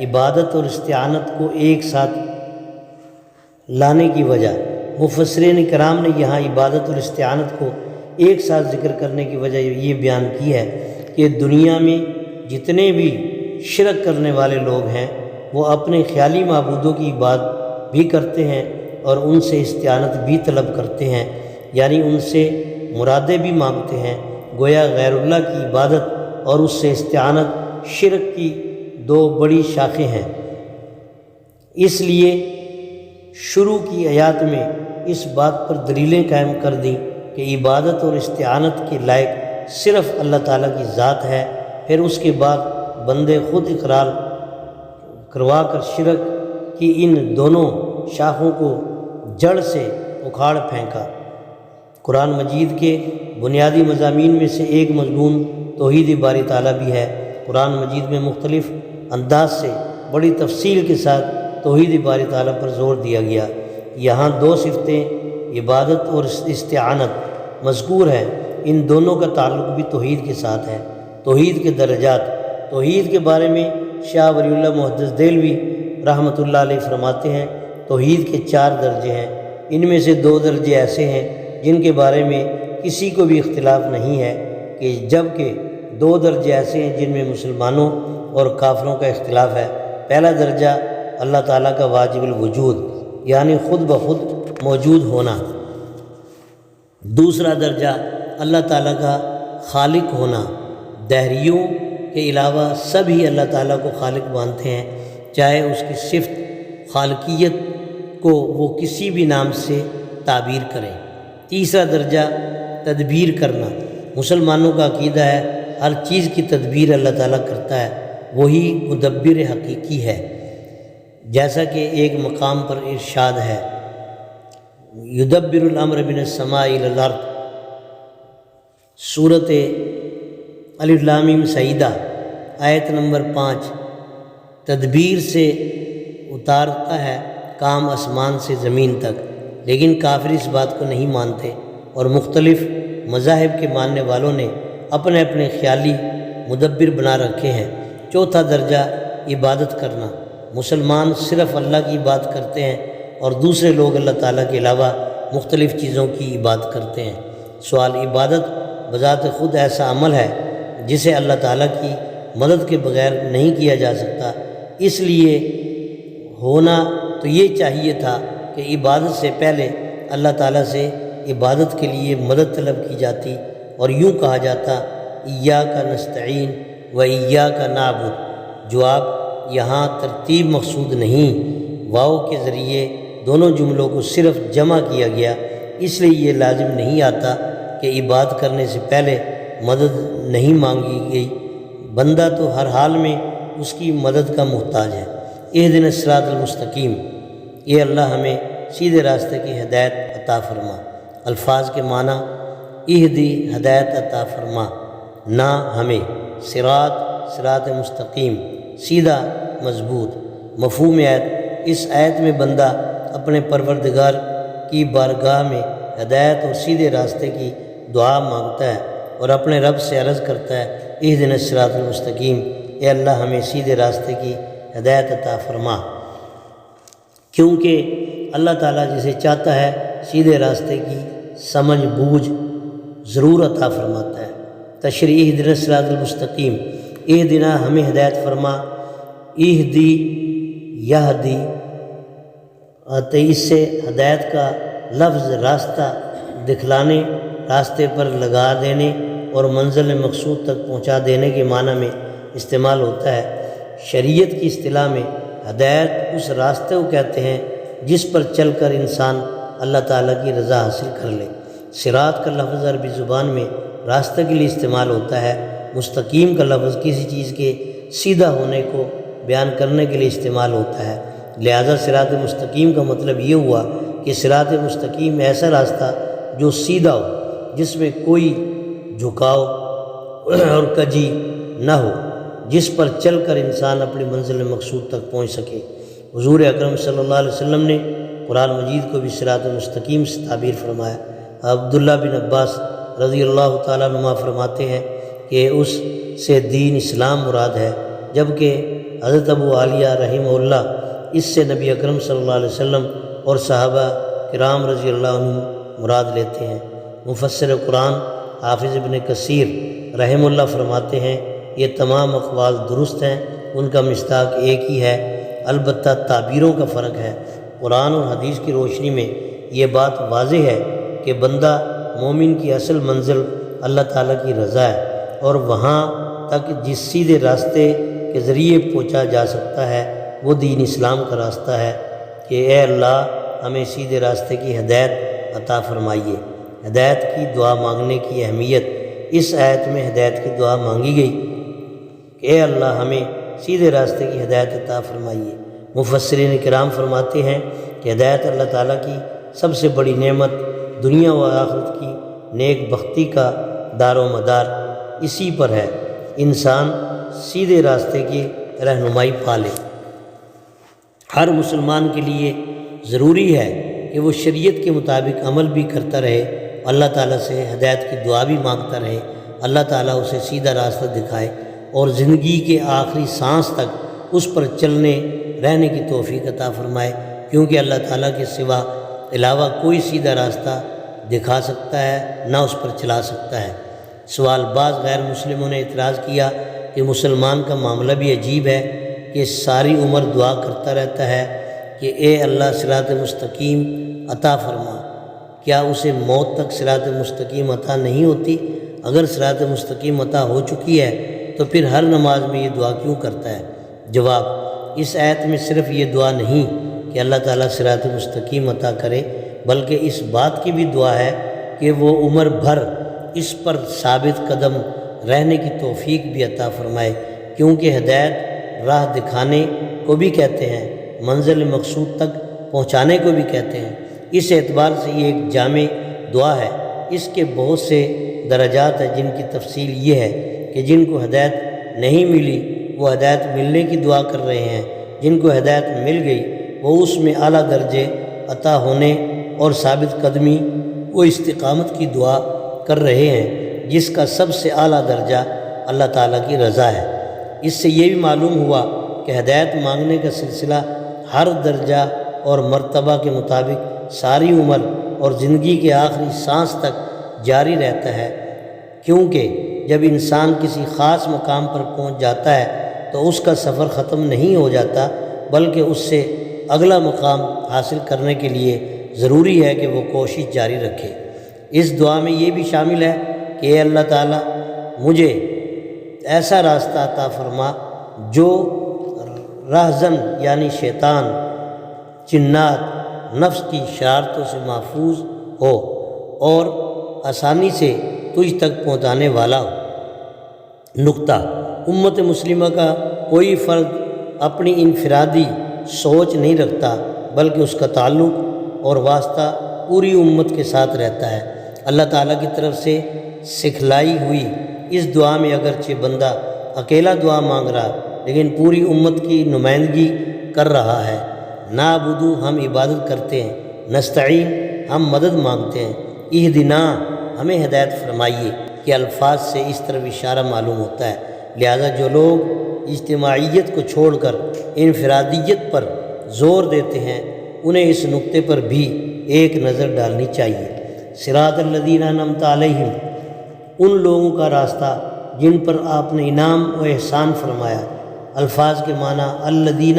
S1: عبادت اور استعانت کو ایک ساتھ لانے کی وجہ، مفسرین کرام نے یہاں عبادت اور استعانت کو ایک ساتھ ذکر کرنے کی وجہ یہ بیان کی ہے کہ دنیا میں جتنے بھی شرک کرنے والے لوگ ہیں وہ اپنے خیالی معبودوں کی عبادت بھی کرتے ہیں اور ان سے استعانت بھی طلب کرتے ہیں، یعنی ان سے مرادیں بھی مانگتے ہیں۔ گویا غیر اللہ کی عبادت اور اس سے استعانت شرک کی 2 بڑی شاخیں ہیں۔ اس لیے شروع کی آیات میں اس بات پر دلیلیں قائم کر دیں کہ عبادت اور استعانت کے لائق صرف اللہ تعالیٰ کی ذات ہے، پھر اس کے بعد بندے خود اقرار کروا کر شرک کی ان دونوں شاخوں کو جڑ سے اکھاڑ پھینکا۔ قرآن مجید کے بنیادی مضامین میں سے ایک مضمون توحید باری تعالیٰ بھی ہے۔ قرآن مجید میں مختلف انداز سے بڑی تفصیل کے ساتھ توحید باری تعالیٰ پر زور دیا گیا۔ یہاں دو صفتیں عبادت اور استعانت مذکور ہیں، ان دونوں کا تعلق بھی توحید کے ساتھ ہے۔ توحید کے درجات، توحید کے بارے میں شاہ ولی اللہ محدث دہلوی رحمۃ اللہ علیہ فرماتے ہیں توحید کے 4 درجے ہیں، ان میں سے 2 درجے ایسے ہیں جن کے بارے میں کسی کو بھی اختلاف نہیں ہے، کہ جبکہ 2 درجے ایسے ہیں جن میں مسلمانوں اور کافروں کا اختلاف ہے۔ پہلا درجہ اللہ تعالیٰ کا واجب الوجود یعنی خود بخود موجود ہونا، دوسرا درجہ اللہ تعالیٰ کا خالق ہونا۔ دہریوں کے علاوہ سبھی اللہ تعالیٰ کو خالق مانتے ہیں، چاہے اس کی صفت خالقیت کو وہ کسی بھی نام سے تعبیر کریں۔ تیسرا درجہ تدبیر کرنا، مسلمانوں کا عقیدہ ہے ہر چیز کی تدبیر اللہ تعالیٰ کرتا ہے، وہی مدبر حقیقی ہے، جیسا کہ ایک مقام پر ارشاد ہے یدبر الامر من السماء الی الارض، سورۃ الف لام میم سجدہ آیت نمبر 5۔ تدبیر سے اتارتا ہے کام آسمان سے زمین تک، لیکن کافر اس بات کو نہیں مانتے، اور مختلف مذاہب کے ماننے والوں نے اپنے اپنے خیالی مدبر بنا رکھے ہیں۔ چوتھا درجہ عبادت کرنا، مسلمان صرف اللہ کی عبادت کرتے ہیں اور دوسرے لوگ اللہ تعالیٰ کے علاوہ مختلف چیزوں کی عبادت کرتے ہیں۔ سوال، عبادت بذات خود ایسا عمل ہے جسے اللہ تعالیٰ کی مدد کے بغیر نہیں کیا جا سکتا، اس لیے ہونا تو یہ چاہیے تھا کہ عبادت سے پہلے اللہ تعالیٰ سے عبادت کے لیے مدد طلب کی جاتی اور یوں کہا جاتا ایاک نستعین و ایاک نعبد۔ جواب، یہاں ترتیب مقصود نہیں، واو کے ذریعے دونوں جملوں کو صرف جمع کیا گیا، اس لیے یہ لازم نہیں آتا کہ عبادت کرنے سے پہلے مدد نہیں مانگی گئی، بندہ تو ہر حال میں اس کی مدد کا محتاج ہے۔ اہدنا الصراط المستقیم، اے اللہ ہمیں سیدھے راستے کی ہدایت عطا فرما۔ الفاظ کے معنی، اہدی ہدایت عطا فرما، نہ ہمیں، صراط مستقیم سیدھا مضبوط۔ مفہوم آیت، اس آیت میں بندہ اپنے پروردگار کی بارگاہ میں ہدایت اور سیدھے راستے کی دعا مانگتا ہے اور اپنے رب سے عرض کرتا ہے اہدنا الصراط المستقیم، اے اللہ ہمیں سیدھے راستے کی ہدایت عطا فرما، کیونکہ اللہ تعالیٰ جسے چاہتا ہے سیدھے راستے کی سمجھ بوجھ ضرور عطا فرماتا ہے۔ تشریح، اہدنا الصراط المستقیم، اہدنا ہمیں ہدایت فرما، اہدی یہدی، تو اس سے ہدایت کا لفظ راستہ دکھلانے، راستے پر لگا دینے اور منزل مقصود تک پہنچا دینے کے معنی میں استعمال ہوتا ہے۔ شریعت کی اصطلاح میں ہدایت اس راستے کو کہتے ہیں جس پر چل کر انسان اللہ تعالیٰ کی رضا حاصل کر لے۔ صراط کا لفظ عربی زبان میں راستے کے لیے استعمال ہوتا ہے، مستقیم کا لفظ کسی چیز کے سیدھا ہونے کو بیان کرنے کے لیے استعمال ہوتا ہے، لہذا صراط مستقیم کا مطلب یہ ہوا کہ صراط مستقیم ایسا راستہ جو سیدھا ہو، جس میں کوئی جھکاؤ اور کجی نہ ہو، جس پر چل کر انسان اپنی منزل مقصود تک پہنچ سکے۔ حضور اکرم صلی اللہ علیہ وسلم نے قرآن مجید کو بھی صراط مستقیم سے تعبیر فرمایا۔ عبداللہ بن عباس رضی اللہ تعالیٰ عنہ فرماتے ہیں کہ اس سے دین اسلام مراد ہے، جبکہ حضرت ابو عالیہ رحمہ اللہ اس سے نبی اکرم صلی اللہ علیہ وسلم اور صحابہ کرام رضی اللہ عنہ مراد لیتے ہیں۔ مفسر قرآن حافظ ابن کثیر رحمہ اللہ فرماتے ہیں یہ تمام اقوال درست ہیں، ان کا مصداق ایک ہی ہے، البتہ تعبیروں کا فرق ہے۔ قرآن اور حدیث کی روشنی میں یہ بات واضح ہے کہ بندہ مومن کی اصل منزل اللہ تعالیٰ کی رضا ہے، اور وہاں تک جس سیدھے راستے کے ذریعے پہنچا جا سکتا ہے وہ دین اسلام کا راستہ ہے کہ اے اللہ ہمیں سیدھے راستے کی ہدایت عطا فرمائیے۔ ہدایت کی دعا مانگنے کی اہمیت، اس آیت میں ہدایت کی دعا مانگی گئی کہ اے اللہ ہمیں سیدھے راستے کی ہدایت عطا فرمائیے۔ مفسرین کرام فرماتے ہیں کہ ہدایت اللہ تعالیٰ کی سب سے بڑی نعمت دنیا و آخرت کی نیک بختی کا دار و مدار اسی پر ہے۔ انسان سیدھے راستے کی رہنمائی پالے۔ ہر مسلمان کے لیے ضروری ہے کہ وہ شریعت کے مطابق عمل بھی کرتا رہے، اللہ تعالیٰ سے ہدایت کی دعا بھی مانگتا رہے، اللہ تعالیٰ اسے سیدھا راستہ دکھائے اور زندگی کے آخری سانس تک اس پر چلنے رہنے کی توفیق عطا فرمائے، کیونکہ اللہ تعالیٰ کے سوا علاوہ کوئی سیدھا راستہ دکھا سکتا ہے نہ اس پر چلا سکتا ہے۔ سوال بعض غیر مسلموں نے اعتراض کیا کہ مسلمان کا معاملہ بھی عجیب ہے کہ ساری عمر دعا کرتا رہتا ہے کہ اے اللہ صراط مستقیم عطا فرما، کیا اسے موت تک صراط مستقیم عطا نہیں ہوتی؟ اگر صراط مستقیم عطا ہو چکی ہے تو پھر ہر نماز میں یہ دعا کیوں کرتا ہے؟ جواب، اس آیت میں صرف یہ دعا نہیں کہ اللہ تعالیٰ صراط مستقیم عطا کرے، بلکہ اس بات کی بھی دعا ہے کہ وہ عمر بھر اس پر ثابت قدم رہنے کی توفیق بھی عطا فرمائے، کیونکہ ہدایت راہ دکھانے کو بھی کہتے ہیں، منزل مقصود تک پہنچانے کو بھی کہتے ہیں۔ اس اعتبار سے یہ ایک جامع دعا ہے۔ اس کے بہت سے درجات ہیں جن کی تفصیل یہ ہے کہ جن کو ہدایت نہیں ملی وہ ہدایت ملنے کی دعا کر رہے ہیں، جن کو ہدایت مل گئی وہ اس میں اعلیٰ درجے عطا ہونے اور ثابت قدمی و استقامت کی دعا کر رہے ہیں، جس کا سب سے اعلیٰ درجہ اللہ تعالیٰ کی رضا ہے۔ اس سے یہ بھی معلوم ہوا کہ ہدایت مانگنے کا سلسلہ ہر درجہ اور مرتبہ کے مطابق ساری عمر اور زندگی کے آخری سانس تک جاری رہتا ہے، کیونکہ جب انسان کسی خاص مقام پر پہنچ جاتا ہے تو اس کا سفر ختم نہیں ہو جاتا، بلکہ اس سے اگلا مقام حاصل کرنے کے لیے ضروری ہے کہ وہ کوشش جاری رکھے۔ اس دعا میں یہ بھی شامل ہے کہ اے اللہ تعالیٰ مجھے ایسا راستہ عطا فرما جو راہزن یعنی شیطان، جنات، نفس کی شرارتوں سے محفوظ ہو اور آسانی سے تجھ تک پہنچانے والا ہو۔ نقطہ، امت مسلمہ کا کوئی فرد اپنی انفرادی سوچ نہیں رکھتا، بلکہ اس کا تعلق اور واسطہ پوری امت کے ساتھ رہتا ہے۔ اللہ تعالیٰ کی طرف سے سکھلائی ہوئی اس دعا میں اگرچہ بندہ اکیلا دعا مانگ رہا لیکن پوری امت کی نمائندگی کر رہا ہے۔ نعبدو ہم عبادت کرتے ہیں، نستعین ہم مدد مانگتے ہیں، اہدنا ہمیں ہدایت فرمائیے کہ الفاظ سے اس طرف اشارہ معلوم ہوتا ہے۔ لہذا جو لوگ اجتماعیت کو چھوڑ کر انفرادیت پر زور دیتے ہیں انہیں اس نقطے پر بھی ایک نظر ڈالنی چاہیے۔ صراط الذین انعمت علیہم، ان لوگوں کا راستہ جن پر آپ نے انعام و احسان فرمایا۔ الفاظ کے معنی الذین،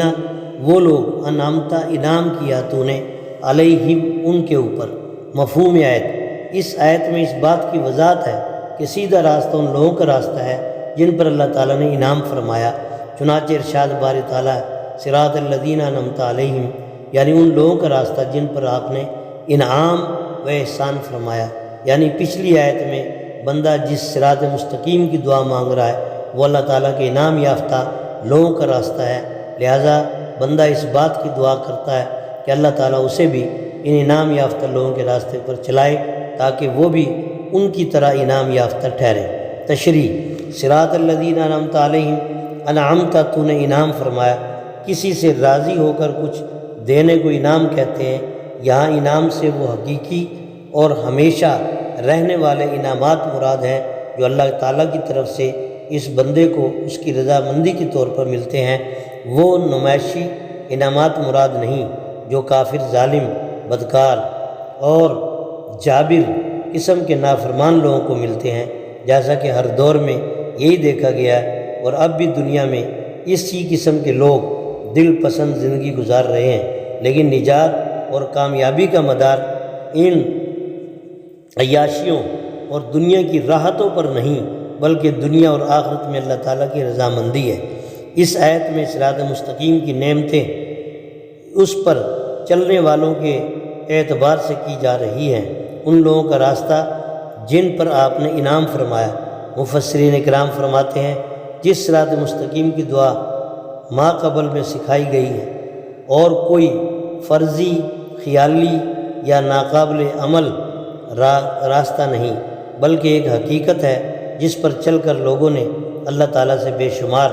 S1: وہ لوگ، انعمت انعام کیا تو نے، علیہم ان کے اوپر۔ مفہوم آیت، اس آیت میں اس بات کی وضاحت ہے کہ سیدھا راستہ ان لوگوں کا راستہ ہے جن پر اللہ تعالیٰ نے انعام فرمایا۔ چنانچہ ارشاد باری تعالیٰ صراط الذین انعمت علیہم، یعنی ان لوگوں کا راستہ جن پر آپ نے انعام و احسان فرمایا۔ یعنی پچھلی آیت میں بندہ جس صراط مستقیم کی دعا مانگ رہا ہے وہ اللہ تعالیٰ کے انعام یافتہ لوگوں کا راستہ ہے، لہٰذا بندہ اس بات کی دعا کرتا ہے کہ اللہ تعالیٰ اسے بھی ان انعام یافتہ لوگوں کے راستے پر چلائے تاکہ وہ بھی ان کی طرح انعام یافتہ ٹھہرے۔ تشریح، صراط الذین انعمت علیہم، انعمت تو نے انعام فرمایا، کسی سے راضی ہو کر کچھ دینے کو انعام کہتے ہیں۔ یہاں انعام سے وہ حقیقی اور ہمیشہ رہنے والے انعامات مراد ہیں جو اللہ تعالیٰ کی طرف سے اس بندے کو اس کی رضامندی کے طور پر ملتے ہیں۔ وہ نمائشی انعامات مراد نہیں جو کافر، ظالم، بدکار اور جابر قسم کے نافرمان لوگوں کو ملتے ہیں، جیسا کہ ہر دور میں یہی دیکھا گیا ہے اور اب بھی دنیا میں اسی قسم کے لوگ دل پسند زندگی گزار رہے ہیں، لیکن نجات اور کامیابی کا مدار ان عیاشیوں اور دنیا کی راحتوں پر نہیں بلکہ دنیا اور آخرت میں اللہ تعالیٰ کی رضامندی ہے۔ اس آیت میں صراط مستقیم کی نعمتیں اس پر چلنے والوں کے اعتبار سے کی جا رہی ہیں، ان لوگوں کا راستہ جن پر آپ نے انعام فرمایا۔ مفسرین اکرام فرماتے ہیں جس صراط مستقیم کی دعا ما قبل میں سکھائی گئی ہے اور کوئی فرضی، خیالی یا ناقابل عمل راستہ نہیں بلکہ ایک حقیقت ہے جس پر چل کر لوگوں نے اللہ تعالیٰ سے بے شمار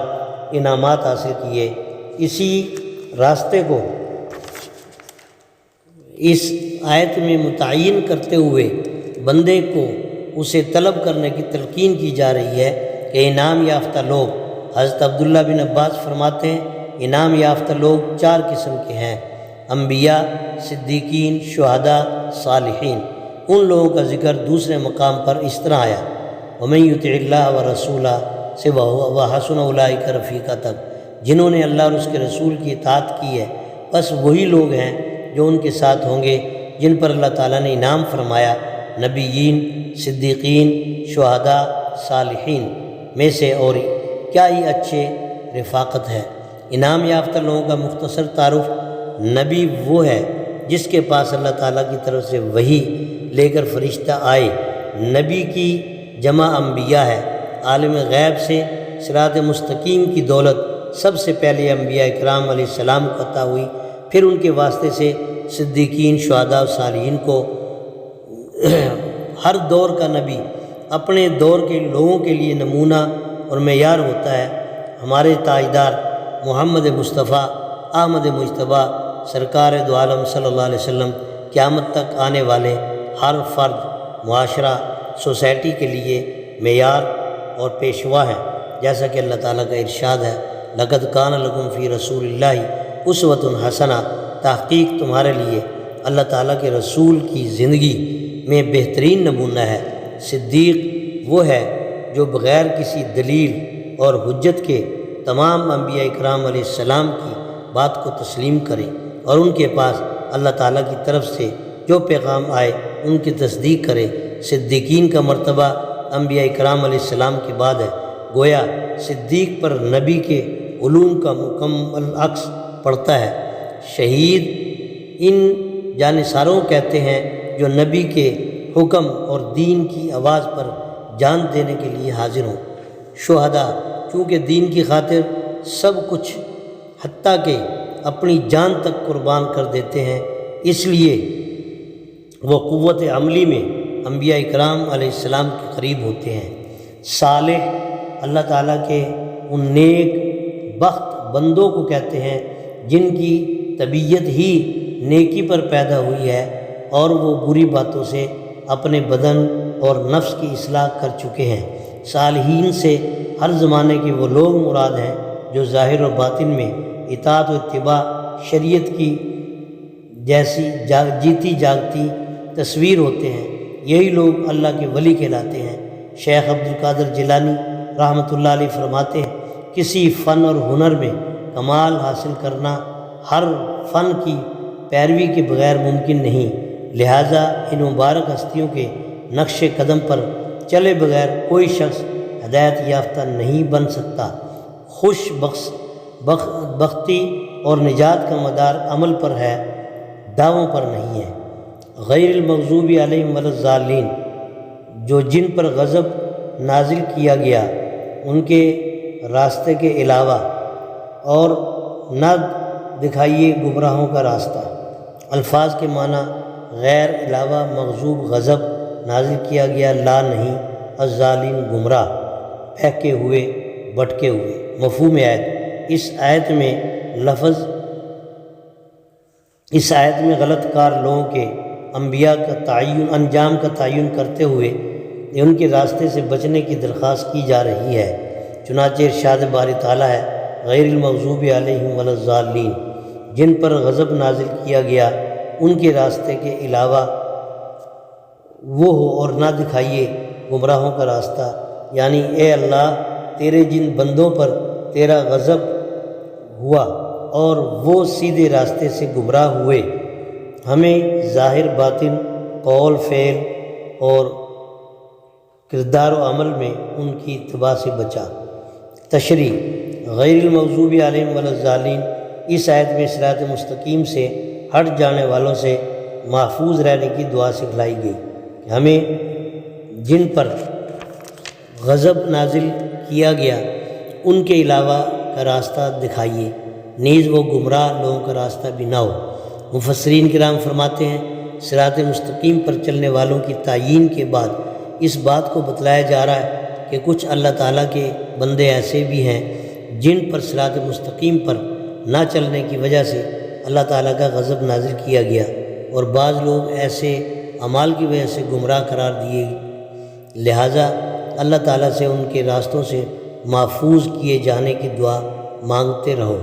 S1: انعامات حاصل کیے۔ اسی راستے کو اس آیت میں متعین کرتے ہوئے بندے کو اسے طلب کرنے کی تلقین کی جا رہی ہے کہ انعام یافتہ لوگ، حضرت عبداللہ بن عباس فرماتے ہیں انعام یافتہ لوگ 4 قسم کے ہیں: انبیاء، صدیقین، شہداء، صالحین۔ ان لوگوں کا ذکر دوسرے مقام پر اس طرح آیا: وَمَن يُطِعِ اللَّهَ وَرَسُولَهُ سے وَحَسُنَ أُولَٰئِكَ رَفِیقًا تک، جنہوں نے اللہ اور اس کے رسول کی اطاعت کی ہے، بس وہی لوگ ہیں جو ان کے ساتھ ہوں گے جن پر اللہ تعالیٰ نے انعام فرمایا، نبیین، صدیقین، شہداء، صالحین میں سے، اور کیا ہی اچھے رفاقت ہے۔ انعام یافتہ لوگوں کا مختصر تعارف: نبی وہ ہے جس کے پاس اللہ تعالیٰ کی طرف سے وحی لے کر فرشتہ آئے۔ نبی کی جمع انبیاء ہے۔ عالم غیب سے صراط مستقیم کی دولت سب سے پہلے انبیاء اکرام علیہ السلام کو عطا ہوئی، پھر ان کے واسطے سے صدیقین، شہداء و صالحین کو۔ ہر دور کا نبی اپنے دور کے لوگوں کے لیے نمونہ اور معیار ہوتا ہے۔ ہمارے تاجدار محمد مصطفیٰ احمد مجتبیٰ سرکار دو عالم صلی اللہ علیہ وسلم قیامت تک آنے والے ہر فرد، معاشرہ، سوسائٹی کے لیے معیار اور پیشوا ہیں، جیسا کہ اللہ تعالیٰ کا ارشاد ہے: لَقَدْ كَانَ لَكُمْ فِي رَسُولِ اللَّهِ أُسْوَةٌ حَسَنَةٌ، تحقیق تمہارے لیے اللہ تعالیٰ کے رسول کی زندگی میں بہترین نمونہ ہے۔ صدیق وہ ہے جو بغیر کسی دلیل اور حجت کے تمام انبیاء اکرام علیہ السلام کی بات کو تسلیم کرے اور ان کے پاس اللہ تعالیٰ کی طرف سے جو پیغام آئے ان کی تصدیق کرے۔ صدیقین کا مرتبہ انبیاء اکرام علیہ السلام کے بعد ہے، گویا صدیق پر نبی کے علوم کا مکمل عکس پڑتا ہے۔ شہید ان جانثاروں کہتے ہیں جو نبی کے حکم اور دین کی آواز پر جان دینے کے لیے حاضر ہوں۔ شہداء چونکہ دین کی خاطر سب کچھ حتیٰ کہ اپنی جان تک قربان کر دیتے ہیں، اس لیے وہ قوت عملی میں انبیاء اکرام علیہ السلام کے قریب ہوتے ہیں۔ صالح اللہ تعالیٰ کے ان نیک بخت بندوں کو کہتے ہیں جن کی طبیعت ہی نیکی پر پیدا ہوئی ہے اور وہ بری باتوں سے اپنے بدن اور نفس کی اصلاح کر چکے ہیں۔ صالحین سے ہر زمانے کے وہ لوگ مراد ہیں جو ظاہر و باطن میں اطاعت و اتباع شریعت کی جیسی جیتی جاگتی تصویر ہوتے ہیں، یہی لوگ اللہ کے ولی کہلاتے ہیں۔ شیخ عبد القادر جیلانی رحمۃ اللہ علیہ فرماتے ہیں کسی فن اور ہنر میں کمال حاصل کرنا ہر فن کی پیروی کے بغیر ممکن نہیں، لہٰذا ان مبارک ہستیوں کے نقش قدم پر چلے بغیر کوئی شخص ہدایت یافتہ نہیں بن سکتا۔ خوش بختی اور نجات کا مدار عمل پر ہے، دعووں پر نہیں ہے۔ غیر المغضوب علیہم ولا الضالین، جو جن پر غضب نازل کیا گیا ان کے راستے کے علاوہ، اور نہ دکھائیے گمراہوں کا راستہ۔ الفاظ کے معنی: غیر علاوہ، مغضوب غضب نازل کیا گیا، لا نہیں، الضالین گمراہ، بہکے ہوئے، بھٹکے ہوئے۔ مفہوم آیت: اس آیت میں غلط کار لوگوں کے انبیاء کا انجام کا تعین کرتے ہوئے ان کے راستے سے بچنے کی درخواست کی جا رہی ہے۔ چنانچہ ارشاد باری تعالیٰ ہے: غیر المغضوب علیہم ولا الضالین، جن پر غضب نازل کیا گیا ان کے راستے کے علاوہ وہ ہو، اور نہ دکھائیے گمراہوں کا راستہ، یعنی اے اللہ تیرے جن بندوں پر تیرا غضب ہوا اور وہ سیدھے راستے سے گمراہ ہوئے، ہمیں ظاہر باطن، قول فعل اور کردار و عمل میں ان کی اتباع سے بچا۔ تشریح: غیر المغضوب علیہم ولا الضالین، اس آیت میں صراط مستقیم سے ہٹ جانے والوں سے محفوظ رہنے کی دعا سکھلائی گئی کہ ہمیں جن پر غضب نازل کیا گیا ان کے علاوہ کا راستہ دکھائیے، نیز وہ گمراہ لوگوں کا راستہ بھی نہ ہو۔ مفسرین کرام فرماتے ہیں صراط مستقیم پر چلنے والوں کی تعیین کے بعد اس بات کو بتلایا جا رہا ہے کہ کچھ اللہ تعالیٰ کے بندے ایسے بھی ہیں جن پر صراط مستقیم پر نہ چلنے کی وجہ سے اللہ تعالیٰ کا غضب نازل کیا گیا، اور بعض لوگ ایسے اعمال کی وجہ سے گمراہ قرار دیے، لہٰذا اللہ تعالیٰ سے ان کے راستوں سے محفوظ کیے جانے کی دعا مانگتے رہو۔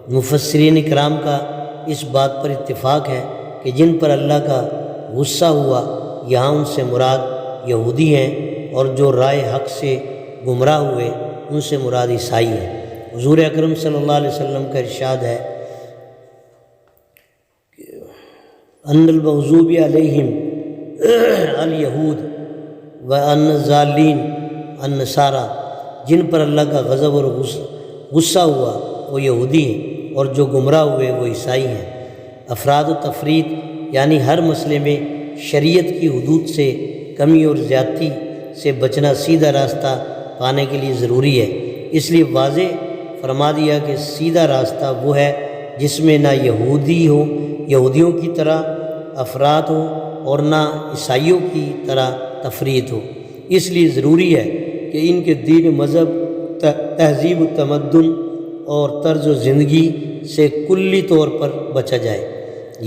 S1: مفسرین کرام کا اس بات پر اتفاق ہے کہ جن پر اللہ کا غصہ ہوا یہاں ان سے مراد یہودی ہیں، اور جو رائے حق سے گمراہ ہوئے ان سے مراد عیسائی ہیں۔ حضور اکرم صلی اللہ علیہ وسلم کا ارشاد ہے ان المغضوب علیہم الیہود و ان الضالین النصارى، جن پر اللہ کا غضب اور غصہ ہوا وہ یہودی ہیں، اور جو گمراہ ہوئے وہ عیسائی ہیں۔ افراد و تفرید یعنی ہر مسئلے میں شریعت کی حدود سے کمی اور زیادتی سے بچنا سیدھا راستہ پانے کے لیے ضروری ہے، اس لیے واضح فرما دیا کہ سیدھا راستہ وہ ہے جس میں نہ یہودیوں کی طرح افراد ہو اور نہ عیسائیوں کی طرح تفریط ہو۔ اس لیے ضروری ہے کہ ان کے دین، مذہب، تہذیب و تمدن اور طرز و زندگی سے کلی طور پر بچا جائے۔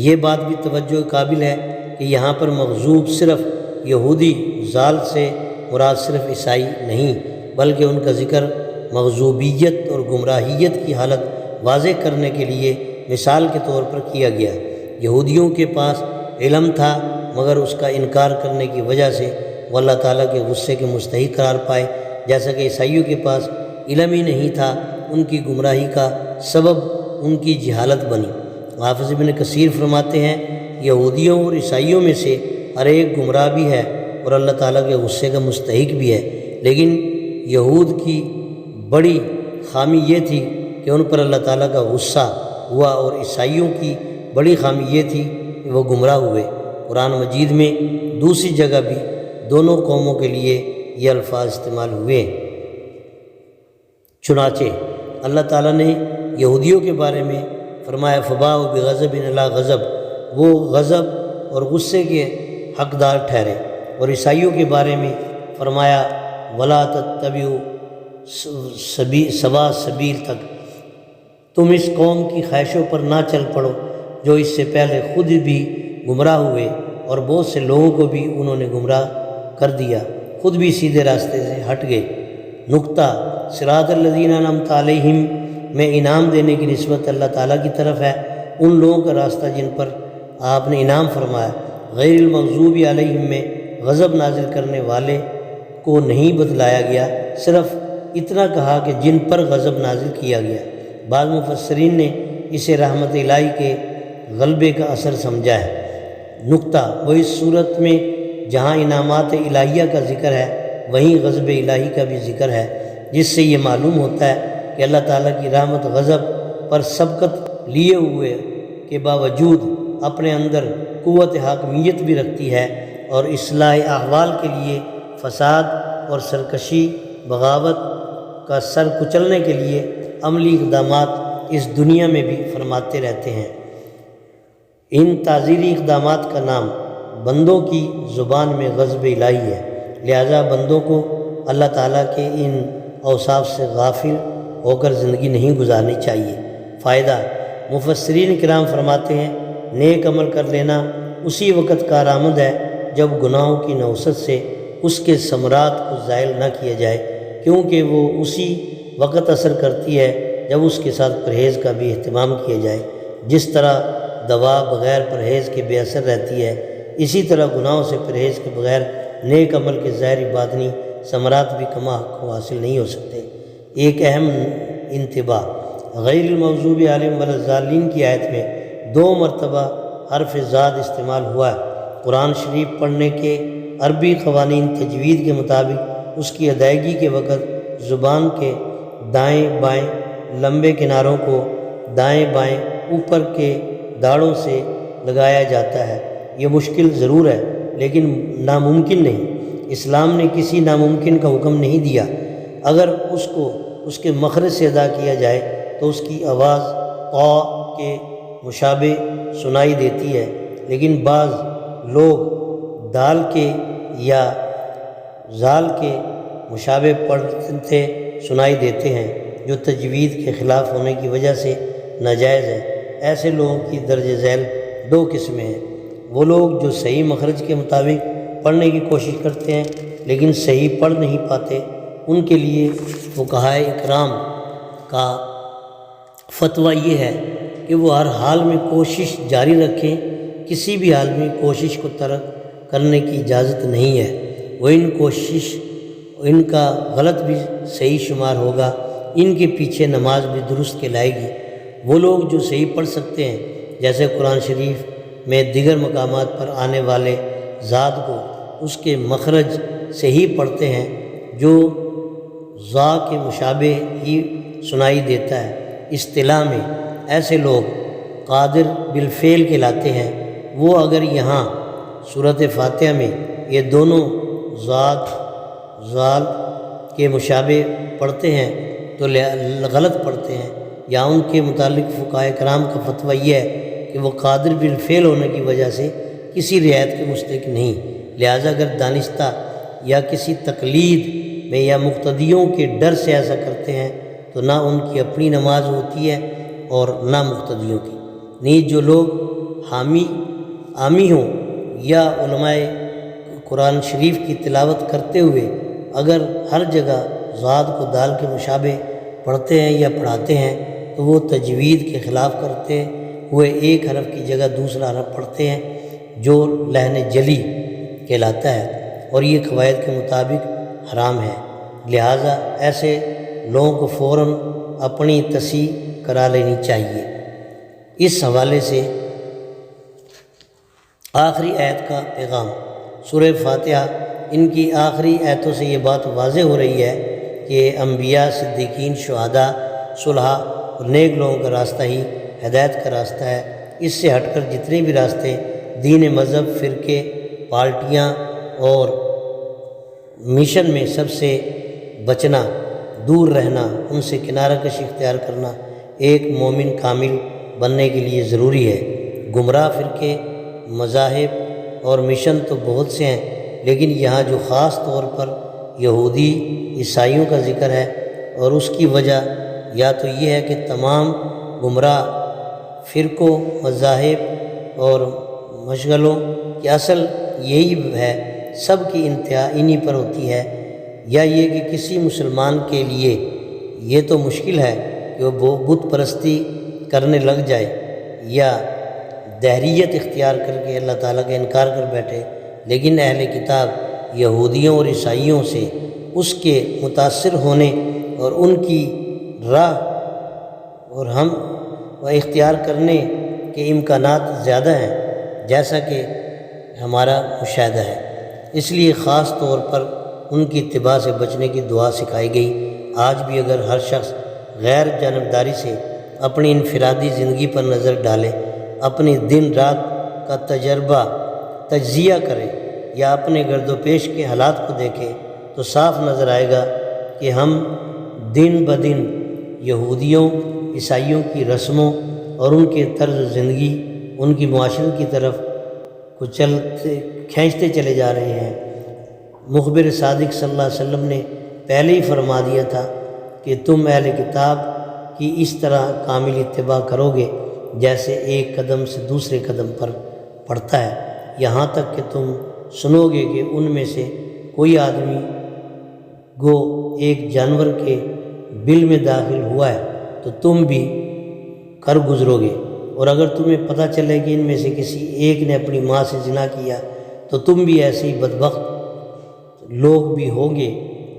S1: یہ بات بھی توجہ قابل ہے کہ یہاں پر مغضوب صرف یہودی ضال سے مراد صرف عیسائی نہیں، بلکہ ان کا ذکر مغضوبیت اور گمراہیت کی حالت واضح کرنے کے لیے مثال کے طور پر کیا گیا۔ یہودیوں کے پاس علم تھا مگر اس کا انکار کرنے کی وجہ سے وہ اللہ تعالیٰ کے غصے کے مستحق قرار پائے، جیسا کہ عیسائیوں کے پاس علم ہی نہیں تھا، ان کی گمراہی کا سبب ان کی جہالت بنی۔ حافظ ابن کثیر فرماتے ہیں یہودیوں اور عیسائیوں میں سے ہر ایک گمراہ بھی ہے اور اللہ تعالیٰ کے غصے کا مستحق بھی ہے، لیکن یہود کی بڑی خامی یہ تھی کہ ان پر اللہ تعالیٰ کا غصہ ہوا، اور عیسائیوں کی بڑی خامی یہ تھی کہ وہ گمراہ ہوئے۔ قرآن مجید میں دوسری جگہ بھی دونوں قوموں کے لیے یہ الفاظ استعمال ہوئے۔ چنانچہ اللہ تعالیٰ نے یہودیوں کے بارے میں فرمایا فباءوا بغضب الی غضب، وہ غضب اور غصے کے حقدار ٹھہرے، اور عیسائیوں کے بارے میں فرمایا ولا تتبعوا سوا سبیل تک، تم اس قوم کی خواہشوں پر نہ چل پڑو جو اس سے پہلے خود بھی گمراہ ہوئے اور بہت سے لوگوں کو بھی انہوں نے گمراہ کر دیا، خود بھی سیدھے راستے سے ہٹ گئے۔ نقطہ صراط الذین انعمت علیہم میں انعام دینے کی نسبت اللہ تعالیٰ کی طرف ہے، ان لوگوں کا راستہ جن پر آپ نے انعام فرمایا۔ غیر المغضوب علیہم میں غضب نازل کرنے والے کو نہیں بتلایا گیا، صرف اتنا کہا کہ جن پر غضب نازل کیا گیا۔ بعض مفسرین نے اسے رحمت الہی کے غلبے کا اثر سمجھا ہے۔ نقطہ وہ اس صورت میں جہاں انعامات الہیہ کا ذکر ہے وہیں غضب الہی کا بھی ذکر ہے، جس سے یہ معلوم ہوتا ہے کہ اللہ تعالیٰ کی رحمت غضب پر سبقت لیے ہوئے کے باوجود اپنے اندر قوت حاکمیت بھی رکھتی ہے، اور اصلاح احوال کے لیے فساد اور سرکشی بغاوت کا سر کچلنے کے لیے عملی اقدامات اس دنیا میں بھی فرماتے رہتے ہیں۔ ان تعزیری اقدامات کا نام بندوں کی زبان میں غضب الہی ہے، لہذا بندوں کو اللہ تعالیٰ کے ان اوصاف سے غافل ہو کر زندگی نہیں گزارنی چاہیے۔ فائدہ مفسرین کرام فرماتے ہیں نیک عمل کر لینا اسی وقت کارآمد ہے جب گناہوں کی نوسط سے اس کے ثمرات کو زائل نہ کیا جائے، کیونکہ وہ اسی وقت اثر کرتی ہے جب اس کے ساتھ پرہیز کا بھی اہتمام کیا جائے۔ جس طرح دوا بغیر پرہیز کے بے اثر رہتی ہے، اسی طرح گناہوں سے پرہیز کے بغیر نیک عمل کے ظاہری باطنی ثمرات بھی کما حق حاصل نہیں ہو سکتے۔ ایک اہم انتباہ، غیر المغضوب علیہم ولا الضالین کی آیت میں 2 مرتبہ حرف زاد استعمال ہوا ہے۔ قرآن شریف پڑھنے کے عربی قوانین تجوید کے مطابق اس کی ادائیگی کے وقت زبان کے دائیں بائیں لمبے کناروں کو دائیں بائیں اوپر کے داڑوں سے لگایا جاتا ہے۔ یہ مشکل ضرور ہے لیکن ناممکن نہیں۔ اسلام نے کسی ناممکن کا حکم نہیں دیا۔ اگر اس کو اس کے مخرج سے ادا کیا جائے تو اس کی آواز قا کے مشابہ سنائی دیتی ہے، لیکن بعض لوگ دال کے یا زال کے مشابہ پڑھتے سنائی دیتے ہیں جو تجوید کے خلاف ہونے کی وجہ سے ناجائز ہے۔ ایسے لوگوں کی درج ذیل دو قسمیں ہیں، وہ لوگ جو صحیح مخرج کے مطابق پڑھنے کی کوشش کرتے ہیں لیکن صحیح پڑھ نہیں پاتے، ان کے لیے فقہائے اکرام کا فتویٰ یہ ہے کہ وہ ہر حال میں کوشش جاری رکھیں، کسی بھی حال میں کوشش کو ترک کرنے کی اجازت نہیں ہے۔ وہ ان کا غلط بھی صحیح شمار ہوگا، ان کے پیچھے نماز بھی درست کہلائے گی۔ وہ لوگ جو صحیح پڑھ سکتے ہیں، جیسے قرآن شریف میں دیگر مقامات پر آنے والے ذات کو اس کے مخرج سے ہی پڑھتے ہیں جو ذا کے مشابہ ہی سنائی دیتا ہے۔ اصطلاح میں ایسے لوگ قادر بالفعل کہلاتے ہیں۔ وہ اگر یہاں سورۃ فاتحہ میں یہ دونوں ذات ذال کے مشابہ پڑھتے ہیں تو غلط پڑھتے ہیں، یا ان کے متعلق فقہائے کرام کا فتویٰ یہ ہے کہ وہ قادر بالفعل ہونے کی وجہ سے کسی رعایت کے مستحق نہیں، لہٰذا اگر دانستہ یا کسی تقلید میں یا مقتدیوں کے ڈر سے ایسا کرتے ہیں تو نہ ان کی اپنی نماز ہوتی ہے اور نہ مقتدیوں کی۔ نیز جو لوگ حامی ہوں یا علماء قرآن شریف کی تلاوت کرتے ہوئے اگر ہر جگہ ذات کو دال کے مشابہ پڑھتے ہیں یا پڑھاتے ہیں تو وہ تجوید کے خلاف کرتے ہوئے ایک حرف کی جگہ دوسرا حرف پڑھتے ہیں جو لحن جلی کہلاتا ہے، اور یہ قواعد کے مطابق حرام ہے۔ لہٰذا ایسے لوگوں کو فوراً اپنی تصحیح کرا لینی چاہیے۔ اس حوالے سے آخری آیت کا پیغام، سورہ فاتحہ ان کی آخری آیتوں سے یہ بات واضح ہو رہی ہے کہ انبیاء، صدیقین، شہداء، صلحاء اور نیک لوگوں کا راستہ ہی ہدایت کا راستہ ہے۔ اس سے ہٹ کر جتنے بھی راستے دین، مذہب، فرقے، پارٹیاں اور مشن میں سب سے بچنا، دور رہنا، ان سے کنارہ کشی اختیار کرنا ایک مومن کامل بننے کے لیے ضروری ہے۔ گمراہ فرقے، مذاہب اور مشن تو بہت سے ہیں، لیکن یہاں جو خاص طور پر یہودی عیسائیوں کا ذکر ہے، اور اس کی وجہ یا تو یہ ہے کہ تمام گمراہ فرقوں، مذاہب اور مشغلوں کی اصل یہی ہے، سب کی انتہا انہی پر ہوتی ہے، یا یہ کہ کسی مسلمان کے لیے یہ تو مشکل ہے کہ وہ بت پرستی کرنے لگ جائے یا دہریت اختیار کر کے اللہ تعالیٰ کا انکار کر بیٹھے، لیکن اہل کتاب یہودیوں اور عیسائیوں سے اس کے متاثر ہونے اور ان کی راہ اور ہم اختیار کرنے کے امکانات زیادہ ہیں، جیسا کہ ہمارا مشاہدہ ہے۔ اس لیے خاص طور پر ان کی اتباع سے بچنے کی دعا سکھائی گئی۔ آج بھی اگر ہر شخص غیر جانبداری سے اپنی انفرادی زندگی پر نظر ڈالے، اپنی دن رات کا تجزیہ کرے یا اپنے گرد و پیش کے حالات کو دیکھے تو صاف نظر آئے گا کہ ہم دن بدن یہودیوں، عیسائیوں کی رسموں اور ان کے طرز زندگی، ان کی معاشرت کی طرف کھینچتے چلے جا رہے ہیں۔ مخبر صادق صلی اللہ علیہ وسلم نے پہلے ہی فرما دیا تھا کہ تم اہل کتاب کی اس طرح کامل اتباع کرو گے جیسے ایک قدم سے دوسرے قدم پر پڑتا ہے، یہاں تک کہ تم سنو گے کہ ان میں سے کوئی آدمی گو ایک جانور کے بل میں داخل ہوا ہے تو تم بھی کر گزرو گے، اور اگر تمہیں پتہ چلے کہ ان میں سے کسی ایک نے اپنی ماں سے زنا کیا تو تم بھی ایسے ہی بدبخت لوگ بھی ہوں گے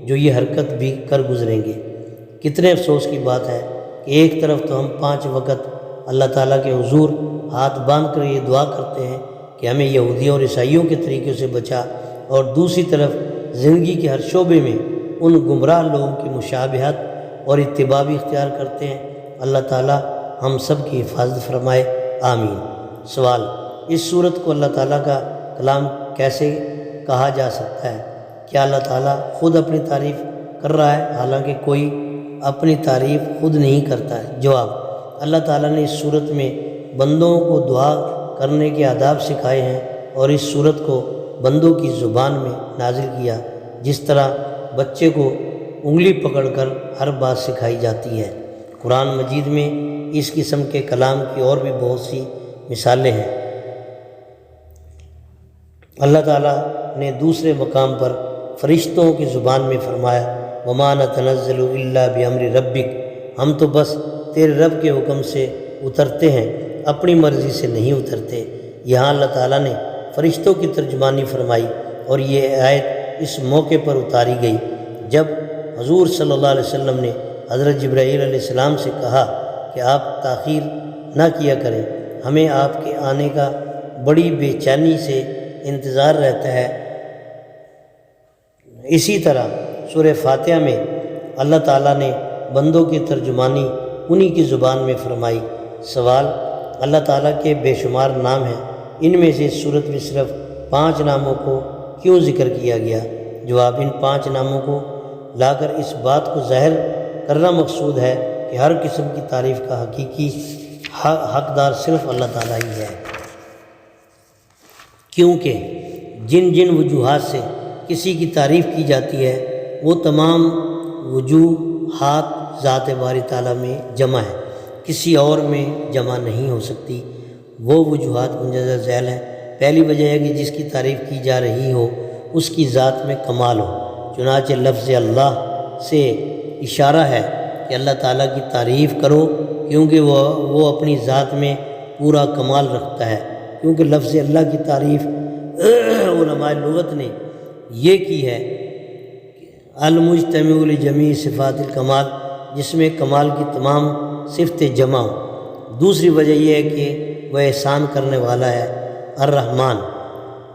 S1: جو یہ حرکت بھی کر گزریں گے۔ کتنے افسوس کی بات ہے کہ ایک طرف تو ہم 5 وقت اللہ تعالیٰ کے حضور ہاتھ باندھ کر یہ دعا کرتے ہیں کہ ہمیں یہودیوں اور عیسائیوں کے طریقے سے بچا، اور دوسری طرف زندگی کے ہر شعبے میں ان گمراہ لوگوں کی مشابہت اور اتباع بھی اختیار کرتے ہیں۔ اللہ تعالیٰ ہم سب کی حفاظت فرمائے، آمین۔ سوال: اس صورت کو اللہ تعالیٰ کا کلام کیسے کہا جا سکتا ہے؟ کیا اللہ تعالیٰ خود اپنی تعریف کر رہا ہے؟ حالانکہ کوئی اپنی تعریف خود نہیں کرتا ہے۔ جواب: اللہ تعالیٰ نے اس صورت میں بندوں کو دعا کرنے کے آداب سکھائے ہیں، اور اس صورت کو بندوں کی زبان میں نازل کیا، جس طرح بچے کو انگلی پکڑ کر ہر بات سکھائی جاتی ہے۔ قرآن مجید میں اس قسم کے کلام کی اور بھی بہت سی مثالیں ہیں۔ اللہ تعالیٰ نے دوسرے مقام پر فرشتوں کی زبان میں فرمایا، وَمَا نَتَنَزَّلُ إِلَّا بِأَمْرِ رَبِّكَ، ہم تو بس تیرے رب کے حکم سے اترتے ہیں، اپنی مرضی سے نہیں اترتے۔ یہاں اللہ تعالیٰ نے فرشتوں کی ترجمانی فرمائی، اور یہ آیت اس موقع پر اتاری گئی جب حضور صلی اللہ علیہ وسلم نے حضرت جبرائیل علیہ السلام سے کہا کہ آپ تاخیر نہ کیا کریں، ہمیں آپ کے آنے کا بڑی بے چینی سے انتظار رہتا ہے۔ اسی طرح سورہ فاتحہ میں اللہ تعالیٰ نے بندوں کی ترجمانی انہی کی زبان میں فرمائی۔ سوال: اللہ تعالیٰ کے بے شمار نام ہیں، ان میں سے اس صورت میں صرف 5 ناموں کو کیوں ذکر کیا گیا؟ جواب: ان 5 ناموں کو لا کر اس بات کو ظاہر کرنا مقصود ہے کہ ہر قسم کی تعریف کا حقیقی حقدار صرف اللہ تعالیٰ ہی ہے، کیونکہ جن جن وجوہات سے کسی کی تعریف کی جاتی ہے وہ تمام وجوہات ذات باری تعالیٰ میں جمع ہے، کسی اور میں جمع نہیں ہو سکتی۔ وہ وجوہات مندرجہ ذیل ہیں۔ پہلی وجہ ہے کہ جس کی تعریف کی جا رہی ہو اس کی ذات میں کمال ہو، چنانچہ لفظ اللہ سے اشارہ ہے کہ اللہ تعالیٰ کی تعریف کرو، کیونکہ وہ اپنی ذات میں پورا کمال رکھتا ہے۔ کیونکہ لفظ اللہ کی تعریف علماء لغت نے یہ کی ہے المجتمع لجمیع صفات الکمال، جس میں کمال کی تمام صفتیں جمع ہوں۔ دوسری وجہ یہ ہے کہ وہ احسان کرنے والا ہے، الرحمن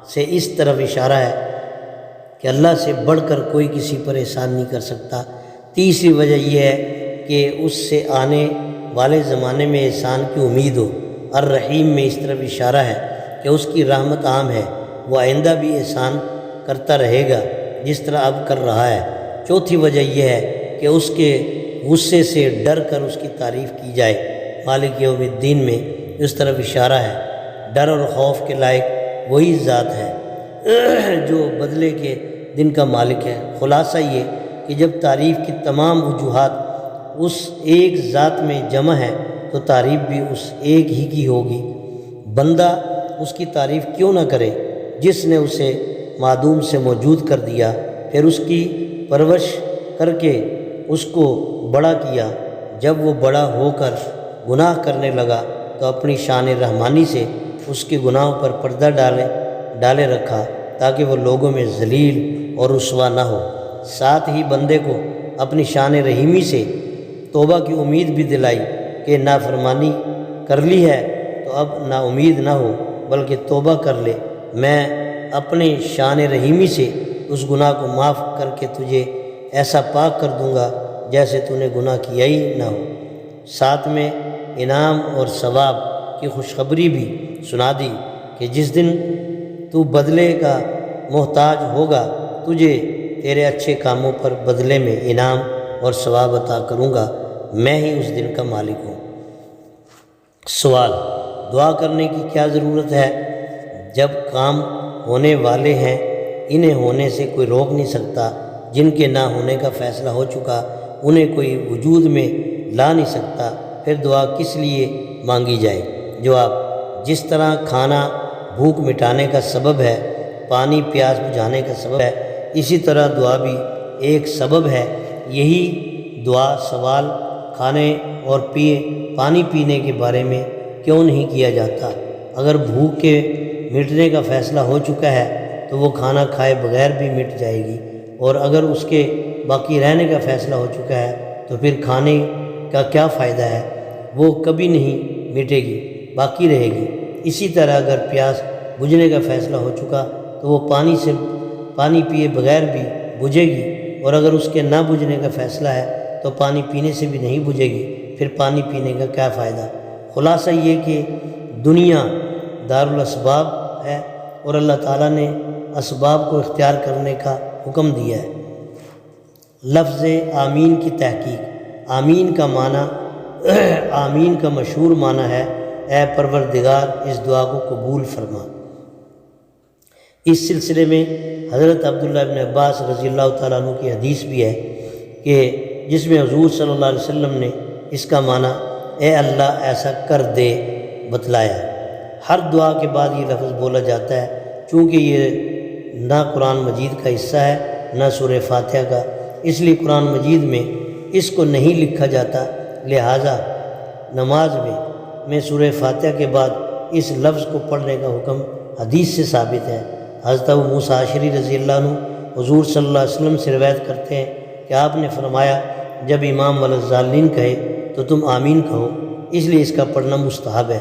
S1: سے اس طرف اشارہ ہے کہ اللہ سے بڑھ کر کوئی کسی پر احسان نہیں کر سکتا۔ تیسری وجہ یہ ہے کہ اس سے آنے والے زمانے میں احسان کی امید ہو، الرحیم میں اس طرف اشارہ ہے کہ اس کی رحمت عام ہے، وہ آئندہ بھی احسان کرتا رہے گا جس طرح اب کر رہا ہے۔ چوتھی وجہ یہ ہے کہ اس کے غصے سے ڈر کر اس کی تعریف کی جائے، مالک یوم الدین میں اس طرف اشارہ ہے۔ ڈر اور خوف کے لائق وہی ذات ہے جو بدلے کے دن کا مالک ہے۔ خلاصہ یہ کہ جب تعریف کی تمام وجوہات اس ایک ذات میں جمع ہے تو تعریف بھی اس ایک ہی کی ہوگی۔ بندہ اس کی تعریف کیوں نہ کرے جس نے اسے معدوم سے موجود کر دیا، پھر اس کی پرورش کر کے اس کو بڑا کیا۔ جب وہ بڑا ہو کر گناہ کرنے لگا تو اپنی شان رحمانی سے اس کے گناہوں پر پردہ ڈالے رکھا تاکہ وہ لوگوں میں ذلیل اور رسوا نہ ہو۔ ساتھ ہی بندے کو اپنی شان رحیمی سے توبہ کی امید بھی دلائی کہ نافرمانی کر لی ہے تو اب نا امید نہ ہو بلکہ توبہ کر لے، میں اپنے شان رحیمی سے اس گناہ کو معاف کر کے تجھے ایسا پاک کر دوں گا جیسے تو نے گناہ کیا ہی نہ ہو۔ ساتھ میں انعام اور ثواب کی خوشخبری بھی سنا دی کہ جس دن تو بدلے کا محتاج ہوگا تجھے تیرے اچھے کاموں پر بدلے میں انعام اور ثواب عطا کروں گا، میں ہی اس دن کا مالک ہوں۔ سوال: دعا کرنے کی کیا ضرورت ہے؟ جب کام ہونے والے ہیں انہیں ہونے سے کوئی روک نہیں سکتا، جن کے نہ ہونے کا فیصلہ ہو چکا انہیں کوئی وجود میں لا نہیں سکتا، پھر دعا کس لیے مانگی جائے؟ جواب: جس طرح کھانا بھوک مٹانے کا سبب ہے، پانی پیاس بجھانے کا سبب ہے، اسی طرح دعا بھی ایک سبب ہے۔ یہی دعا سوال کھانے اور پانی پینے کے بارے میں کیوں نہیں کیا جاتا؟ اگر بھوک کے مٹنے کا فیصلہ ہو چکا ہے تو وہ کھانا کھائے بغیر بھی مٹ جائے گی، اور اگر اس کے باقی رہنے کا فیصلہ ہو چکا ہے تو پھر کھانے کا کیا فائدہ ہے؟ وہ کبھی نہیں مٹے گی، باقی رہے گی۔ اسی طرح اگر پیاس بجھنے کا فیصلہ ہو چکا تو وہ پانی پیے بغیر بھی بجھے گی، اور اگر اس کے نہ بجھنے کا فیصلہ ہے تو پانی پینے سے بھی نہیں بجھے گی، پھر پانی پینے کا کیا فائدہ؟ خلاصہ یہ کہ دنیا دارالاسباب ہے اور اللہ تعالیٰ نے اسباب کو اختیار کرنے کا حکم دیا ہے۔ لفظ آمین کی تحقیق۔ آمین کا معنی آمین کا مشہور معنی ہے اے پروردگار اس دعا کو قبول فرما۔ اس سلسلے میں حضرت عبداللہ ابن عباس رضی اللہ تعالیٰ عنہ کی حدیث بھی ہے کہ جس میں حضور صلی اللہ علیہ وسلم نے اس کا معنی اے اللہ ایسا کر دے بتلایا۔ ہر دعا کے بعد یہ لفظ بولا جاتا ہے، چونکہ یہ نہ قرآن مجید کا حصہ ہے نہ سورہ فاتحہ کا، اس لیے قرآن مجید میں اس کو نہیں لکھا جاتا، لہٰذا نماز میں سورہ فاتحہ کے بعد اس لفظ کو پڑھنے کا حکم حدیث سے ثابت ہے۔ حضرت ابو موسیٰ اشعری رضی اللہ عنہ حضور صلی اللہ علیہ وسلم سے روایت کرتے ہیں کہ آپ نے فرمایا جب امام ولضالین کہے تو تم آمین کہو، اس لیے اس کا پڑھنا مستحب ہے۔